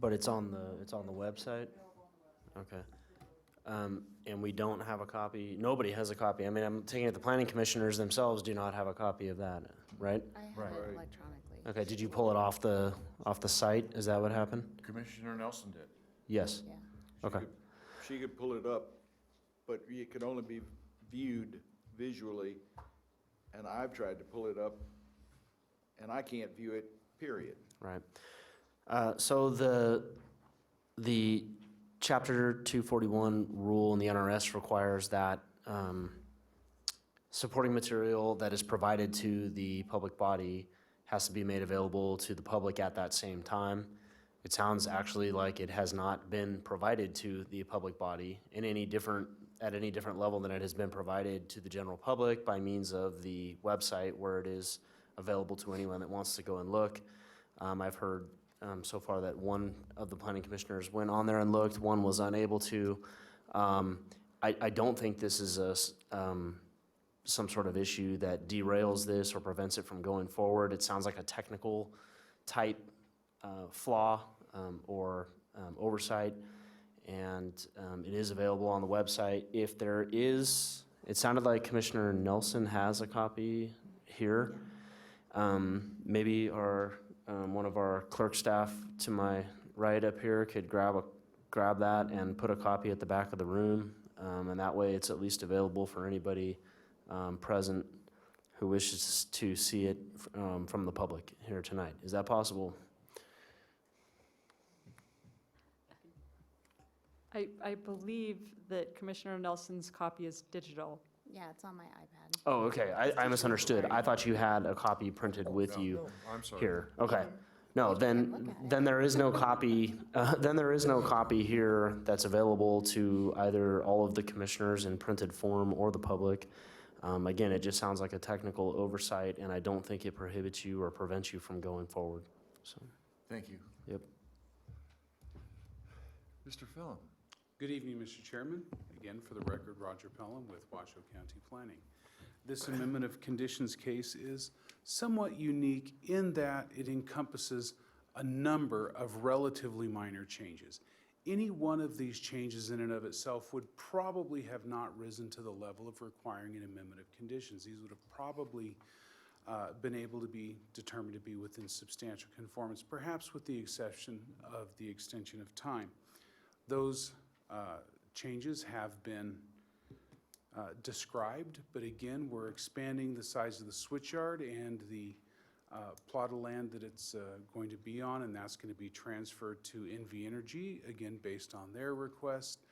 But it's on the website? Okay. And we don't have a copy, nobody has a copy. I mean, I'm taking it the planning commissioners themselves do not have a copy of that, right? I have Right. it electronically. Okay, did you pull it off the site? Is that what happened? Commissioner Nelson did. Yes. Yeah. Okay. She could pull it up, but it could only be viewed visually and I've tried to pull it up, and I can't view it, period. Right. So the Chapter 241 rule in the NRS requires that supporting material that is provided to the public body has to be made available to the public at that same time. It sounds actually like it has not been provided to the public body at any different level than it has been provided to the general public by means of the website where it is available to anyone that wants to go and look. I've heard so far that one of the planning commissioners went on there and looked, one was unable to. I don't think this is some sort of issue that derails this or prevents it from going forward. It sounds like a technical type flaw or oversight, and it is available on the website. If there is, it sounded like Commissioner Nelson has a copy here. Maybe one of our clerk staff to my right up here could grab that and put a copy at the back of the room, and that way it's at least available for anybody present who wishes to see it from the public here tonight. Is that possible? I believe that Commissioner Nelson's copy is digital. Yeah, it's on my iPad. Oh, okay. I misunderstood. I thought you had a copy printed with you I'm sorry. here. Okay. No, then there is no copy. Then there is no copy here that's available to either all of the commissioners in printed form or the public. Again, it just sounds like a technical oversight, and I don't think it prohibits you or prevents you from going forward. So, Thank you. yep. Mr. Phelan. Good evening, Mr. Chairman. Again, for the record, Roger Pelham with Washoe County Planning. This amendment of conditions case is somewhat unique in that it encompasses a number of relatively minor changes. Any one of these changes in and of itself would probably have not risen to the level of requiring an amendment of conditions. These would have probably been able to be determined to be within substantial conformance, perhaps with the exception of the extension of time. Those changes have been described, but again, we're expanding the size of the switchyard and the plot of land that it's going to be on, and that's going to be transferred to NV Energy, again, based on their request.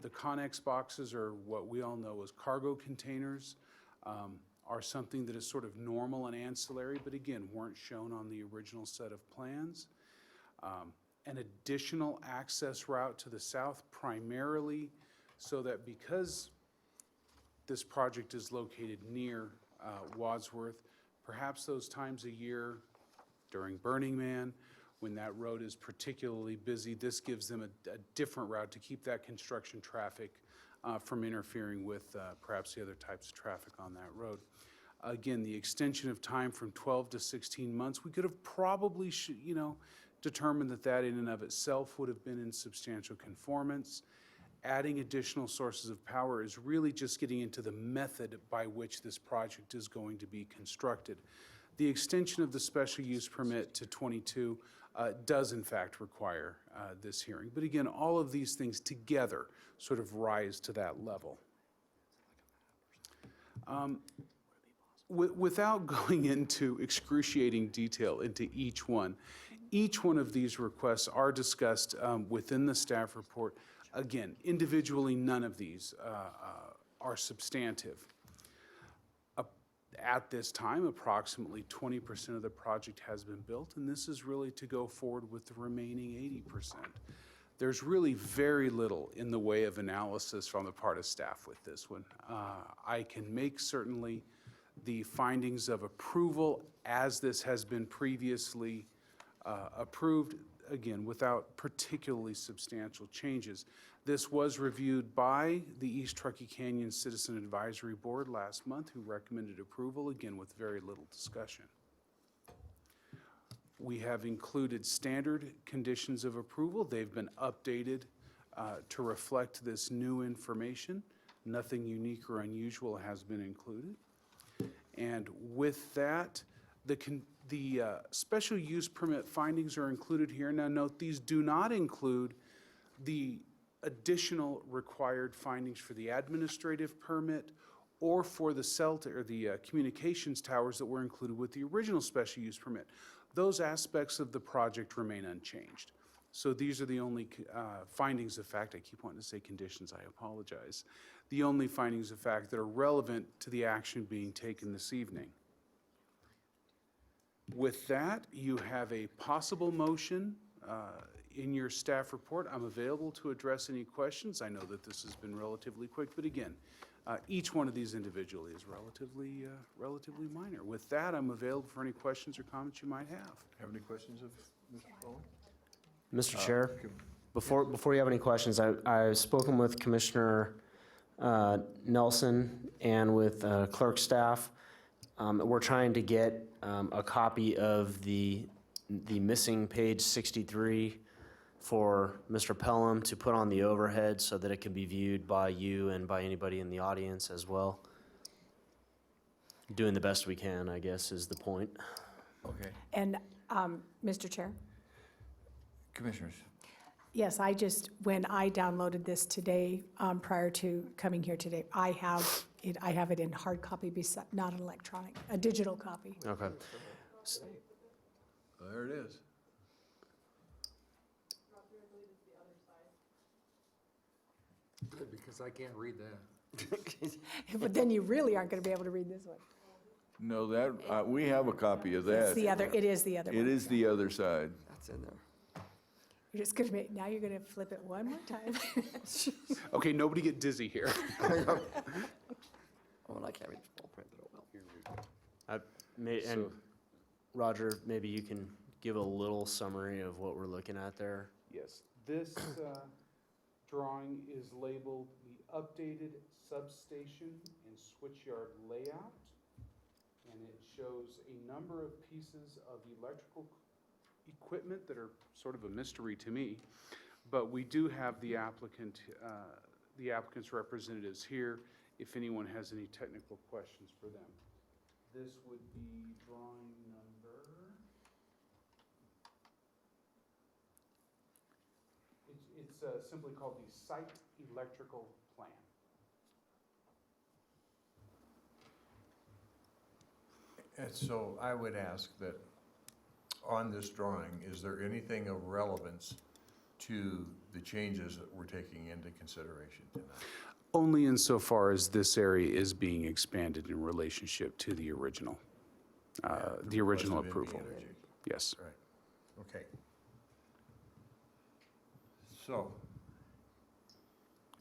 The Connex boxes, are what we all know as cargo containers, are something that is sort of normal and ancillary, but again, weren't shown on the original set of plans. An additional access route to the south, primarily so that because this project is located near Wadsworth, perhaps those times a year during Burning Man, when that road is particularly busy, this gives them a different route to keep that construction traffic from interfering with perhaps the other types of traffic on that road. Again, the extension of time from 12 to 16 months, we could have probably, determined that in and of itself would have been in substantial conformance. Adding additional sources of power is really just getting into the method by which this project is going to be constructed. The extension of the special use permit to 22 does in fact require this hearing. But again, all of these things together sort of rise to that level. Without going into excruciating detail into each one of these requests are discussed within the staff report. Again, individually, none of these are substantive. At this time, approximately 20% of the project has been built, and this is really to go forward with the remaining 80%. There's really very little in the way of analysis from the part of staff with this one. I can make certainly the findings of approval as this has been previously approved, again, without particularly substantial changes. This was reviewed by the East Truckee Canyon Citizen Advisory Board last month, who recommended approval, again, with very little discussion. We have included standard conditions of approval. They've been updated to reflect this new information. Nothing unique or unusual has been included. And with that, the special use permit findings are included here. Now note, these do not include the additional required findings for the administrative permit or for the or the communications towers that were included with the original special use permit. Those aspects of the project remain unchanged. So these are the only findings of fact. I keep wanting to say conditions, I apologize. The only findings of fact that are relevant to the action being taken this evening. With that, you have a possible motion in your staff report. I'm available to address any questions. I know that this has been relatively quick, but again, each one of these individually is relatively minor. With that, I'm available for any questions or comments you might have. Have any questions of Mr. Foley? Mr. Chair, before you have any questions, I've spoken with Commissioner Nelson and with clerk staff. We're trying to get a copy of the missing page 63 for Mr. Pelham to put on the overhead so that it can be viewed by you and by anybody in the audience as well. Doing the best we can, I guess, is the point. Okay. And, Mr. Chair? Commissioners? Yes, when I downloaded this today, prior to coming here today, I have it in hard copy, not an electronic, a digital copy. Okay. There it is. Good, because I can't read that. But then you really aren't going to be able to read this one. No, that, we have a copy of that. It is the other one. It is the other side. That's in there. You're just going to now you're going to flip it one more time. Okay, nobody get dizzy here. Oh, and I can't read the full print, but oh well. And Roger, maybe you can give a little summary of what we're looking at there. Yes, this drawing is labeled the updated substation and switchyard layout. And it shows a number of pieces of electrical equipment that are sort of a mystery to me. But we do have the applicant's representatives here if anyone has any technical questions for them. This would be drawing number. It's simply called the site electrical plan. And so I would ask that on this drawing, is there anything of relevance to the changes that we're taking into consideration tonight? Only insofar as this area is being expanded in relationship to the original approval. Energy. Yes. Right, okay. So,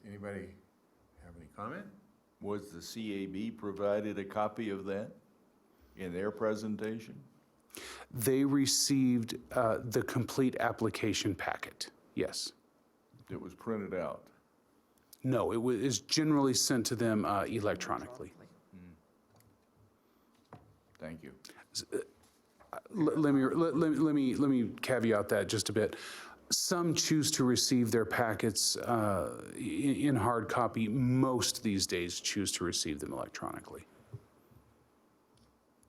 anybody have any comment? Was the CAB provided a copy of that in their presentation? They received the complete application packet, yes. It was printed out. No, it was generally sent to them electronically. Thank you. Let me caveat that just a bit. Some choose to receive their packets in hard copy. Most these days choose to receive them electronically.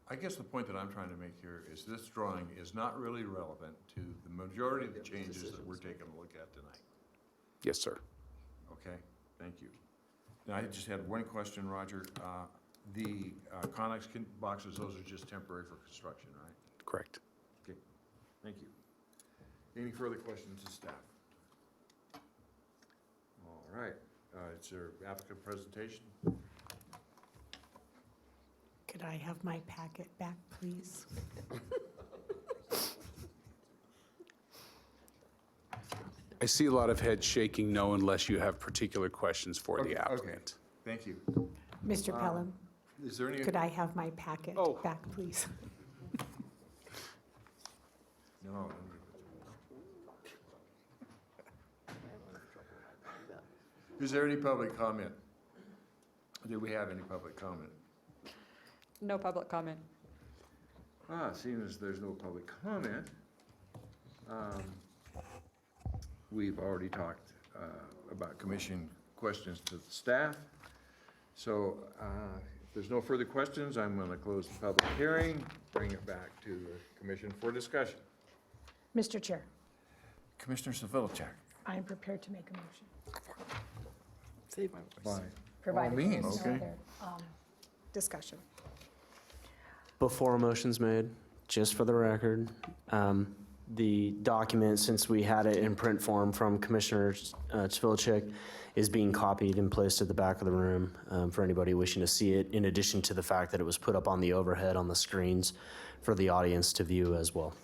I guess the point that I'm trying to make here is this drawing is not really relevant to the majority of the changes that we're taking a look at tonight. Yes, sir. Okay, thank you. Now, I just had one question, Roger. The Connex boxes, those are just temporary for construction, right? Correct. Okay, thank you. Any further questions of staff? All right, it's your applicant presentation. Could I have my packet back, please? I see a lot of heads shaking no unless you have particular questions for the applicant. Okay, thank you. Mr. Pelham, Is there any? could I have my packet Oh. back, please? No. Is there any public comment? Do we have any public comment? No public comment. Seeing as there's no public comment, we've already talked about commission questions to the staff. So if there's no further questions, I'm going to close the public hearing, bring it back to the commission for discussion. Mr. Chair, Commissioner Savilicek. I am prepared to make a motion. Save my voice. By all Provided means. there's no Okay. other, Discussion. Before a motion's made, just for the record, the document, since we had it in print form from Commissioner Cvilcek, is being copied and placed at the back of the room for anybody wishing to see it, in addition to the fact that it was put up on the overhead on the screens for the audience to view as well.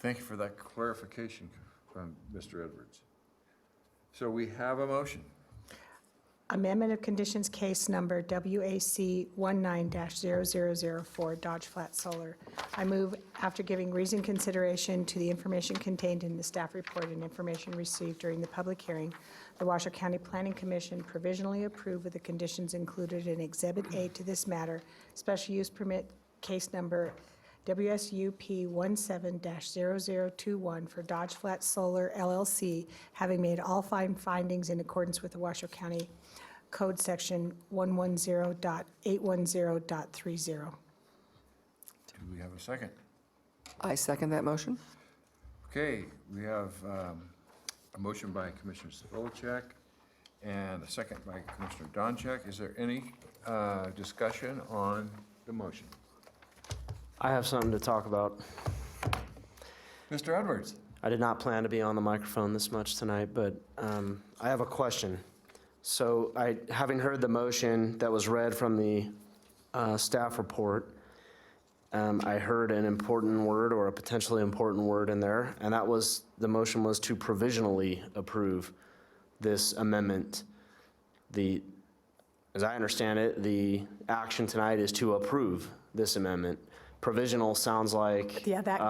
Thank you for that clarification from Mr. Edwards. So we have a motion. Amendment of conditions case number WAC 19-0004 Dodge Flat Solar. I move, after giving reasoned consideration to the information contained in the staff report and information received during the public hearing, the Washoe County Planning Commission provisionally approve with the conditions included in Exhibit A to this matter, special use permit case number WSUP 17-0021 for Dodge Flat Solar LLC, having made all findings in accordance with the Washoe County Code Section 110.810.30. Do we have a second? I second that motion. Okay, we have a motion by Commissioner Cvilcek and a second by Commissioner Donchak. Is there any discussion on the motion? I have something to talk about. Mr. Edwards? I did not plan to be on the microphone this much tonight, but I have a question. So having heard the motion that was read from the staff report, I heard an important word or a potentially important word in there, and that was, the motion was to provisionally approve this amendment. As I understand it, the action tonight is to approve this amendment. Provisional sounds like Yeah, that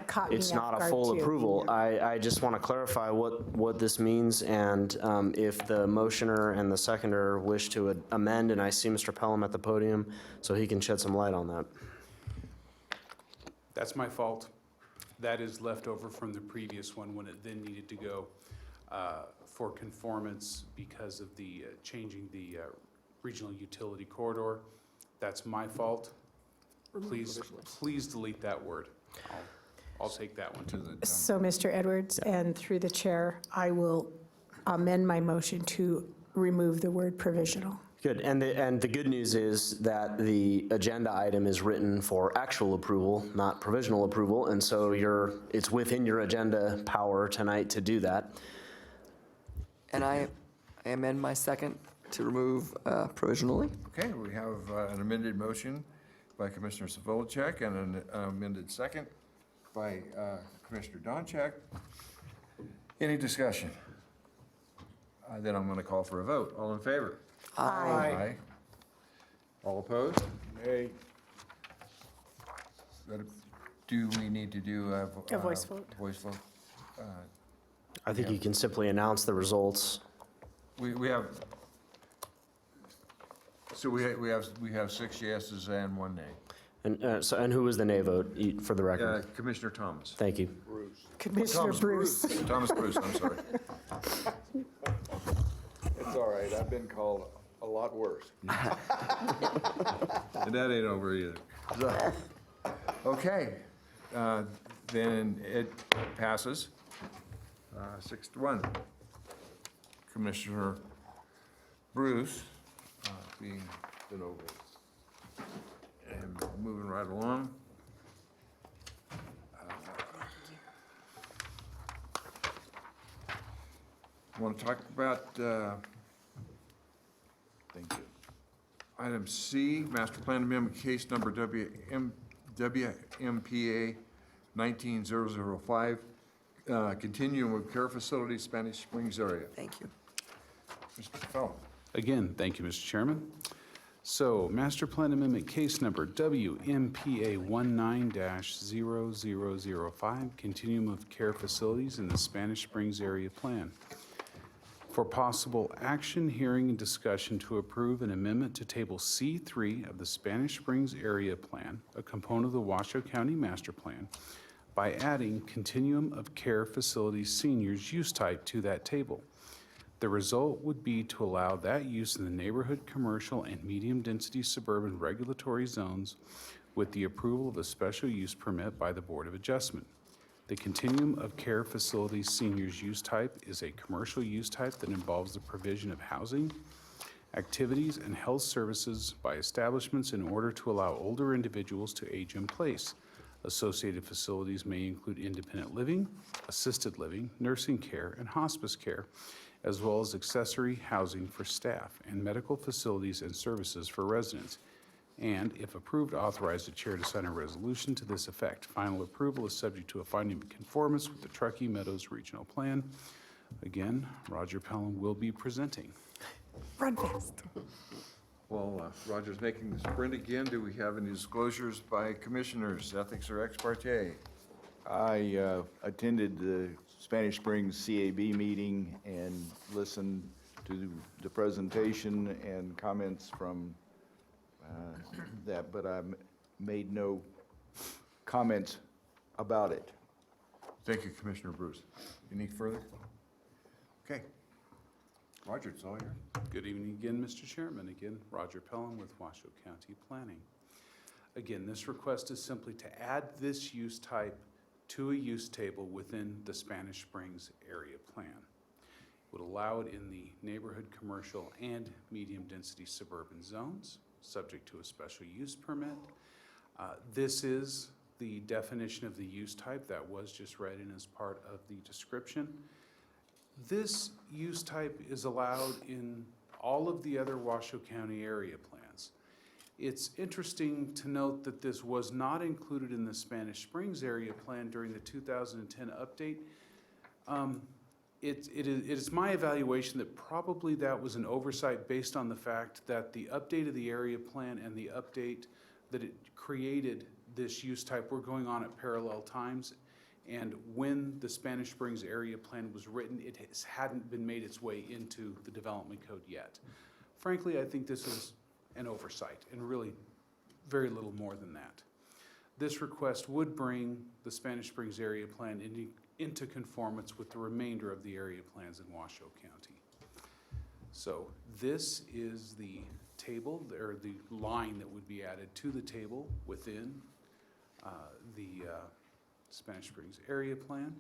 caught me it's off not a guard, full too. approval. I just want to clarify what this means, and if the motioner and the seconder wish to amend, and I see Mr. Pelham at the podium, so he can shed some light on that. That's my fault. That is left over from the previous one when it then needed to go for conformance because of the changing the regional utility corridor. That's my fault. Please delete that word. I'll take that one. So, Mr. Edwards, and through the chair, I will amend my motion to remove the word provisional. Good, and the good news is that the agenda item is written for actual approval, not provisional approval, and so it's within your agenda power tonight to do that. And I amend my second to remove provisionally. Okay, we have an amended motion by Commissioner Cvilcek and an amended second by Commissioner Donchak. Any discussion? Then I'm going to call for a vote. All in favor? Aye. All opposed? Nay. Do we need to do a voice vote? Voice vote? I think you can simply announce the results. We have, so we have 6 yeses and 1 nay. And who was the nay vote, for the record? Commissioner Thomas. Thank you. Commissioner Bruce. Thomas Bruce, I'm sorry. It's all right, I've been called a lot worse. And that ain't over either. Okay, then it passes 6-1. Commissioner Bruce being been over. And moving right along. Want to talk about thank you. Item C, Master Plan Amendment Case Number WMPA 19005, Continuum of Care Facility, Spanish Springs area. Thank you. Mr. Fellow. Again, thank you, Mr. Chairman. So, Master Plan Amendment Case Number WMPA 19-0005, Continuum of Care Facilities in the Spanish Springs Area Plan. For possible action, hearing, and discussion to approve an amendment to Table C3 of the Spanish Springs Area Plan, a component of the Washoe County Master Plan, by adding Continuum of Care Facilities Seniors use type to that table. The result would be to allow that use in the neighborhood, commercial, and medium-density suburban regulatory zones with the approval of a special use permit by the Board of Adjustment. The Continuum of Care Facilities Seniors use type is a commercial use type that involves the provision of housing, activities, and health services by establishments in order to allow older individuals to age in place. Associated facilities may include independent living, assisted living, nursing care, and hospice care, as well as accessory housing for staff and medical facilities and services for residents. And, if approved, authorize the chair to sign a resolution to this effect. Final approval is subject to a finding of conformance with the Truckee Meadows Regional Plan. Again, Roger Pelham will be presenting. Run fast. Well, Roger's making the sprint again. Do we have any disclosures by commissioners, ethics or ex parte? I attended the Spanish Springs CAB meeting and listened to the presentation and comments from that, but I made no comments about it. Thank you, Commissioner Bruce. Any further? Okay. Roger, it's all yours. Good evening again, Mr. Chairman. Again, Roger Pelham with Washoe County Planning. Again, this request is simply to add this use type to a use table within the Spanish Springs area plan. Would allow it in the neighborhood, commercial, and medium-density suburban zones, subject to a special use permit. This is the definition of the use type that was just read in as part of the description. This use type is allowed in all of the other Washoe County area plans. It's interesting to note that this was not included in the Spanish Springs area plan during the 2010 update. It is my evaluation that probably that was an oversight based on the fact that the update of the area plan and the update that it created this use type were going on at parallel times. And when the Spanish Springs area plan was written, it hadn't been made its way into the development code yet. Frankly, I think this is an oversight and really very little more than that. This request would bring the Spanish Springs area plan into conformance with the remainder of the area plans in Washoe County. So this is the table, or the line that would be added to the table within the Spanish Springs area plan.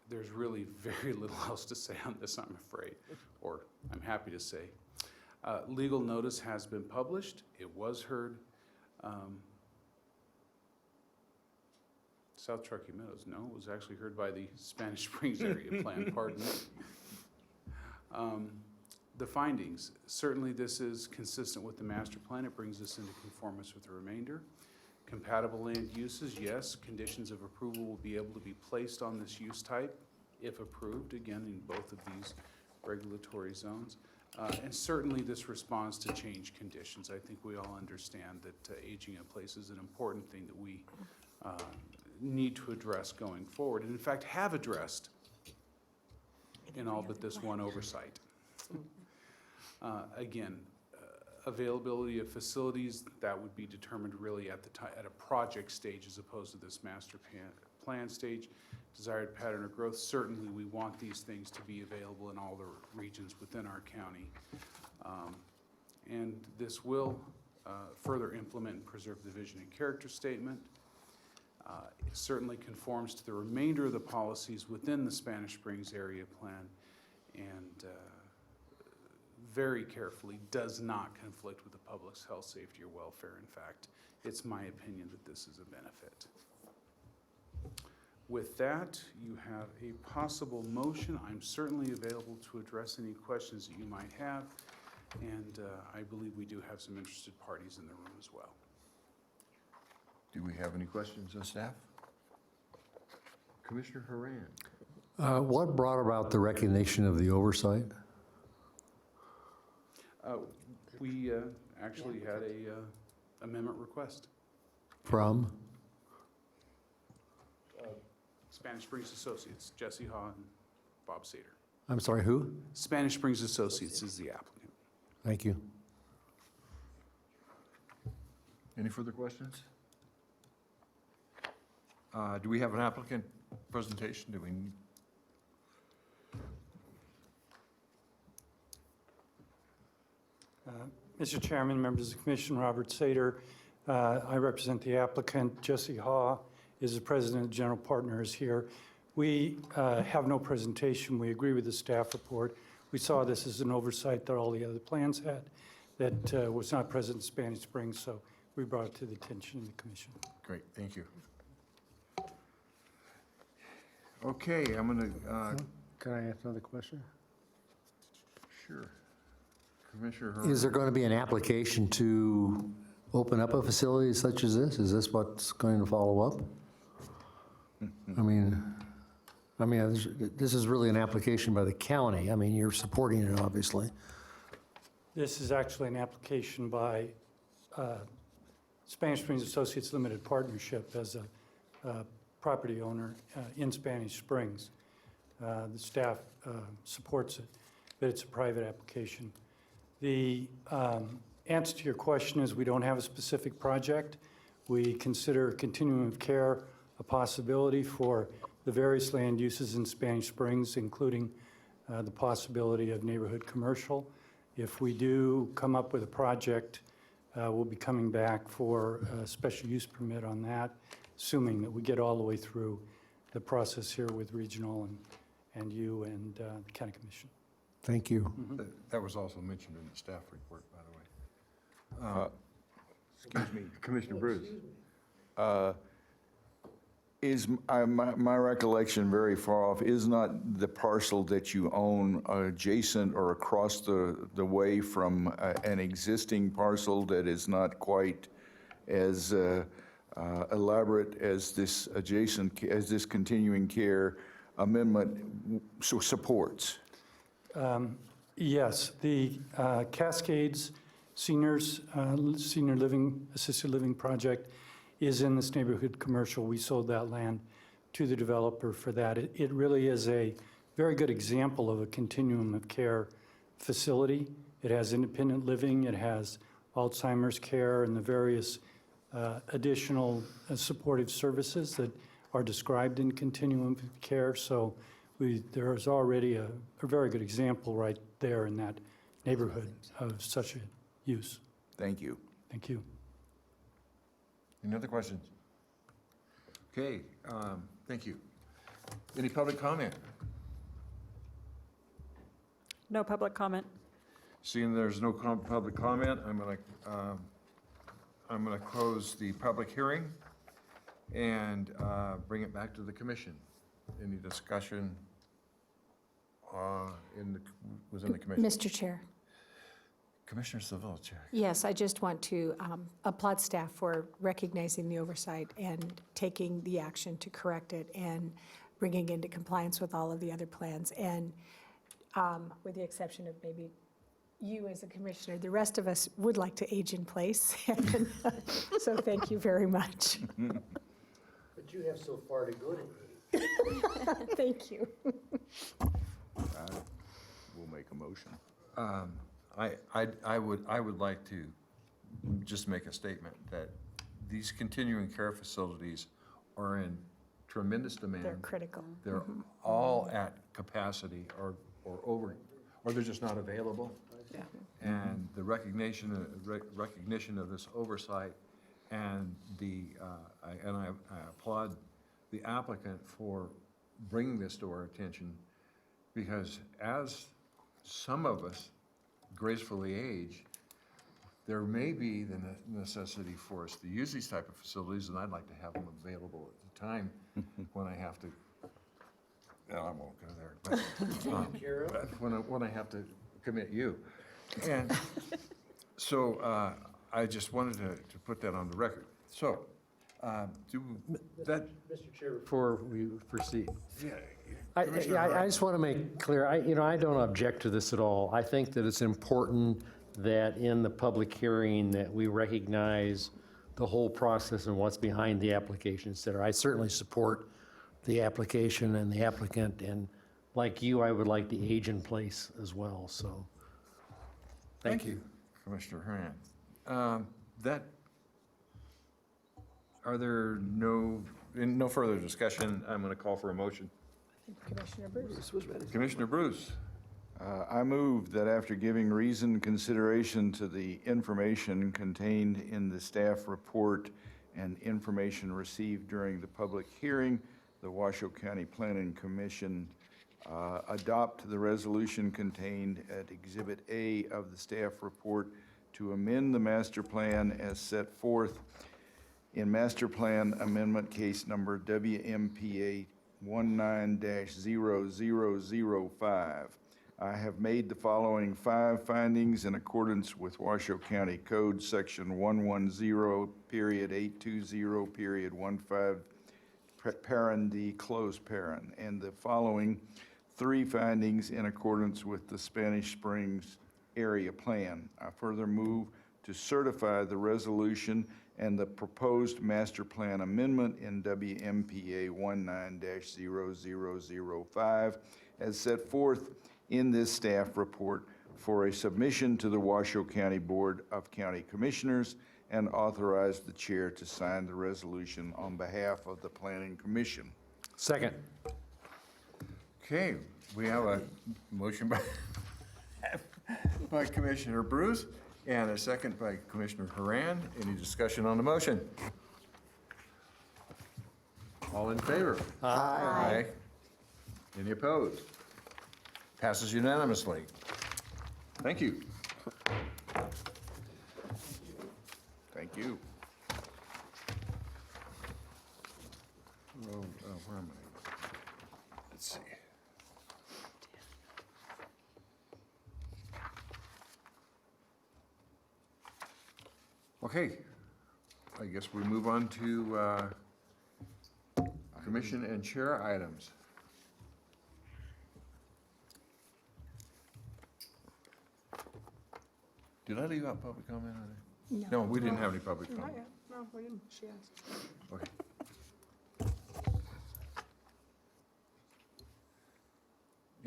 There's really very little else to say on this, I'm afraid, or I'm happy to say. Legal notice has been published. It was heard. South Truckee Meadows, no, it was actually heard by the Spanish Springs area plan, pardon me. The findings, certainly this is consistent with the master plan. It brings us into conformance with the remainder. Compatible land uses, yes, conditions of approval will be able to be placed on this use type if approved, again, in both of these regulatory zones. And certainly this responds to change conditions. I think we all understand that aging in place is an important thing that we need to address going forward, and in fact have addressed in all but this one oversight. Again, availability of facilities, that would be determined really at a project stage as opposed to this master plan stage. Desired pattern of growth, certainly we want these things to be available in all the regions within our county. And this will further implement and preserve the vision and character statement. It certainly conforms to the remainder of the policies within the Spanish Springs area plan, and very carefully does not conflict with the public's health, safety, or welfare. In fact, it's my opinion that this is a benefit. With that, you have a possible motion. I'm certainly available to address any questions that you might have, and I believe we do have some interested parties in the room as well. Do we have any questions of staff? Commissioner Haran. What brought about the recognition of the oversight? We actually had a amendment request. From? Spanish Springs Associates, Jesse Haw and Bob Sater. I'm sorry, who? Spanish Springs Associates is the applicant. Thank you. Any further questions? Do we have an applicant presentation? Do we need? Mr. Chairman, members of the Commission, Robert Sater. I represent the applicant. Jesse Haw is the president and general partner is here. We have no presentation. We agree with the staff report. we saw this as an oversight that all the other plans had that was not present in Spanish Springs, so we brought it to the attention of the commission. Great, thank you. Okay, I'm gonna, Can I ask another question? sure. Commissioner Hearn. Is there going to be an application to open up a facility such as this? Is this what's going to follow up? I mean, this is really an application by the county. I mean, you're supporting it, obviously. This is actually an application by Spanish Springs Associates Limited Partnership as a property owner in Spanish Springs. The staff supports it, but it's a private application. The answer to your question is we don't have a specific project. We consider continuum of care a possibility for the various land uses in Spanish Springs, including the possibility of neighborhood commercial. If we do come up with a project, we'll be coming back for a special use permit on that, assuming that we get all the way through the process here with regional and you and the county commission. Thank you. That was also mentioned in the staff report, by the way. Excuse me, Commissioner Bruce. Is my recollection very far off? Is not the parcel that you own adjacent or across the way from an existing parcel that is not quite as elaborate as this continuing care amendment supports? Yes, the Cascades Senior Living, Assisted Living Project is in this neighborhood commercial. We sold that land to the developer for that. It really is a very good example of a continuum of care facility. It has independent living, it has Alzheimer's care, and the various additional supportive services that are described in continuum of care. So there is already a very good example right there in that neighborhood of such a use. Thank you. Thank you. Any other questions? Okay, thank you. Any public comment? No public comment. Seeing there's no public comment, I'm gonna close the public hearing and bring it back to the commission. Any discussion within the commission? Mr. Chair. Commissioner Seville, Chair. Yes, I just want to applaud staff for recognizing the oversight and taking the action to correct it and bringing into compliance with all of the other plans. And with the exception of maybe you as a commissioner, the rest of us would like to age in place. So thank you very much. But you have so far to go to age. Thank you. We'll make a motion. I would like to just make a statement that these continuing care facilities are in tremendous demand. They're critical. They're all at capacity or over, or they're just not available. Yeah. And the recognition of this oversight and I applaud the applicant for bringing this to our attention, because as some of us gracefully age, there may be the necessity for us to use these type of facilities, and I'd like to have them available at the time when I have to, no, I won't go there, but when I have to commit you. And so I just wanted to put that on the record. So, Mr. Chair, before we proceed, yeah, I just want to make clear, I don't object to this at all. I think that it's important that in the public hearing that we recognize the whole process and what's behind the application, et cetera. I certainly support the application and the applicant, and like you, I would like the age in place as well, so. Thank you. Commissioner Hearn. Are there no further discussion? I'm going to call for a motion. Commissioner Bruce. Commissioner Bruce. I move that after giving reasoned consideration to the information contained in the staff report and information received during the public hearing, the Washoe County Planning Commission adopt the resolution contained at Exhibit A of the staff report to amend the master plan as set forth in Master Plan Amendment Case Number WMPA 19-0005. I have made the following 5 findings in accordance with Washoe County Code Section 110.820.15, parent D, close parent, and the following 3 findings in accordance with the Spanish Springs Area Plan. I further move to certify the resolution and the proposed master plan amendment in WMPA 19-0005 as set forth in this staff report for a submission to the Washoe County Board of County Commissioners and authorize the chair to sign the resolution on behalf of the Planning Commission. Second. Okay, we have a motion by, by Commissioner Bruce and a second by Commissioner Haran. Any discussion on the motion? All in favor? Aye. Any opposed? Passes unanimously. Thank you. Thank you. Oh, where am I? Let's see. Okay, I guess we move on to commission and chair items. Did I leave out public comment on it? No, we didn't have any public comment. No, we didn't, she asked. Okay.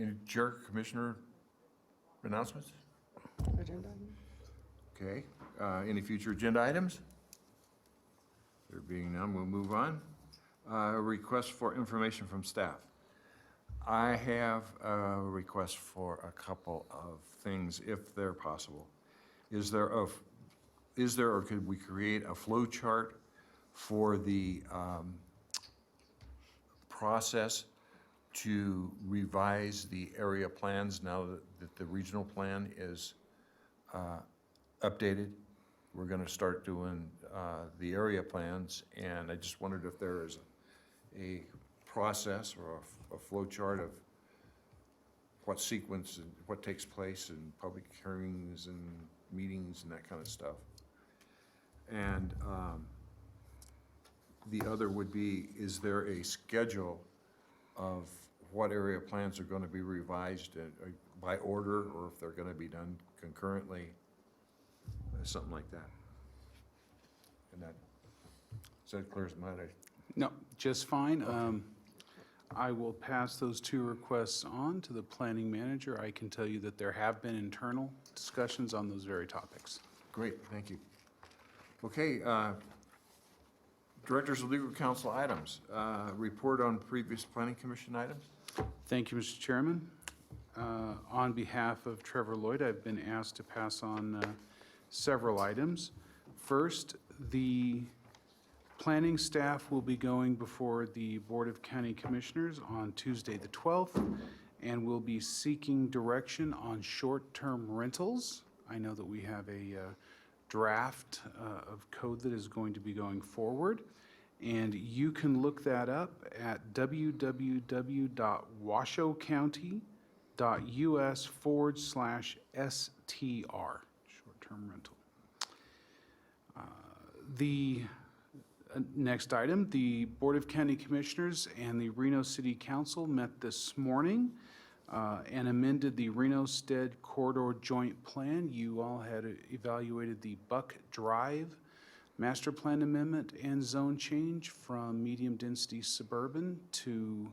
Any chair commissioner announcements? Agenda. Okay, any future agenda items? There being none, we'll move on. Request for information from staff. I have a request for a couple of things, if they're possible. Is there or could we create a flow chart for the process to revise the area plans now that the regional plan is updated? We're going to start doing the area plans, and I just wondered if there is a process or a flow chart of what sequence and what takes place in public hearings and meetings and that kind of stuff. And the other would be, is there a schedule of what area plans are going to be revised by order, or if they're going to be done concurrently, something like that? And that, so that clears my mind. No, just fine. I will pass those 2 requests on to the planning manager. I can tell you that there have been internal discussions on those very topics. Great, thank you. Okay, Directors of Legal Counsel items. Report on previous Planning Commission items. Thank you, Mr. Chairman. On behalf of Trevor Lloyd, I've been asked to pass on several items. First, the planning staff will be going before the Board of County Commissioners on Tuesday the 12th, and will be seeking direction on short-term rentals. I know that we have a draft of code that is going to be going forward, and you can look that up at www.washoecounty.us/STR, short-term rental. The next item, the Board of County Commissioners and the Reno City Council met this morning and amended the Reno-Stead Corridor Joint Plan. You all had evaluated the Buck Drive Master Plan Amendment and zone change from medium-density suburban to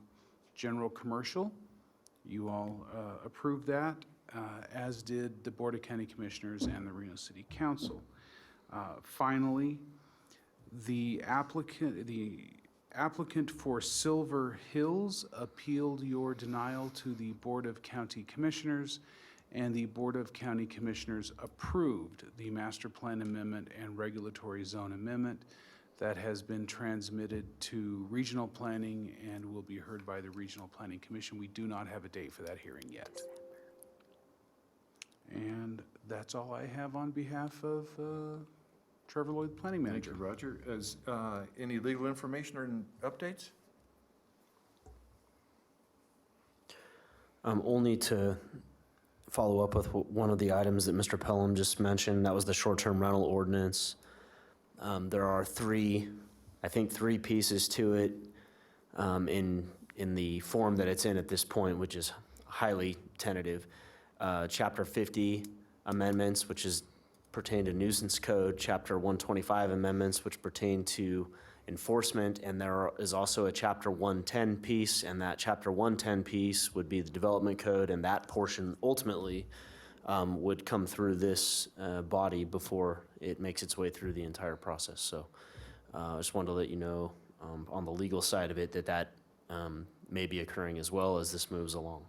general commercial. You all approved that, as did the Board of County Commissioners and the Reno City Council. Finally, the applicant for Silver Hills appealed your denial to the Board of County Commissioners, and the Board of County Commissioners approved the Master Plan Amendment and Regulatory Zone Amendment That has been transmitted to regional planning and will be heard by the Regional Planning Commission. We do not have a date for that hearing yet. And that's all I have on behalf of Trevor Lloyd, Planning Thank Manager. you, Roger. Is any legal information or updates? Only to follow up with one of the items that Mr. Pelham just mentioned, that was the short-term rental ordinance. There are three pieces to it in the form that it's in at this point, which is highly tentative. Chapter 50 amendments, which pertain to nuisance code, Chapter 125 amendments, which pertain to enforcement, and there is also a Chapter 110 piece, and that Chapter 110 piece would be the development code, and that portion ultimately would come through this body before it makes its way through the entire process. So I just wanted to let you know on the legal side of it that may be occurring as well as this moves along.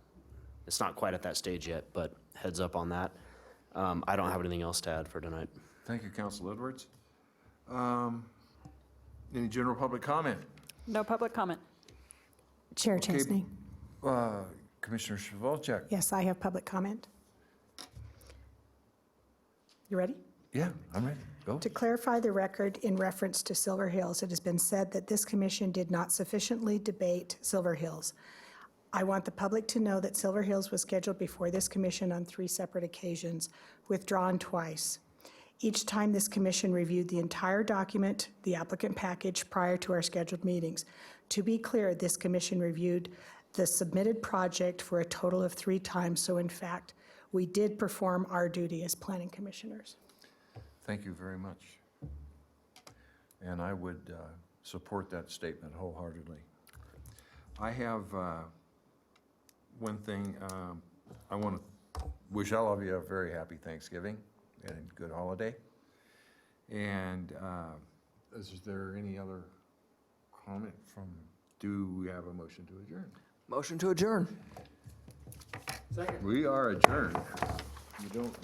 It's not quite at that stage yet, but heads up on that. I don't have anything else to add for tonight. Thank you, Council Edwards. Any general public comment? No public comment. Chair Okay. Chesney. Commissioner Chavoljak. Yes, I have public comment. You ready? Yeah, I'm ready. Go. To clarify the record in reference to Silver Hills, it has been said that this commission did not sufficiently debate Silver Hills. I want the public to know that Silver Hills was scheduled before this commission on 3 separate occasions, withdrawn twice. Each time this commission reviewed the entire document, the applicant package, prior to our scheduled meetings. To be clear, this commission reviewed the submitted project for a total of 3 times, so in fact, we did perform our duty as planning commissioners. Thank you very much. And I would support that statement wholeheartedly. I have one thing. I want to wish all of you a very happy Thanksgiving and good holiday. And is there any other comment from, do we have a motion to adjourn? Motion to adjourn. We are adjourned. You don't.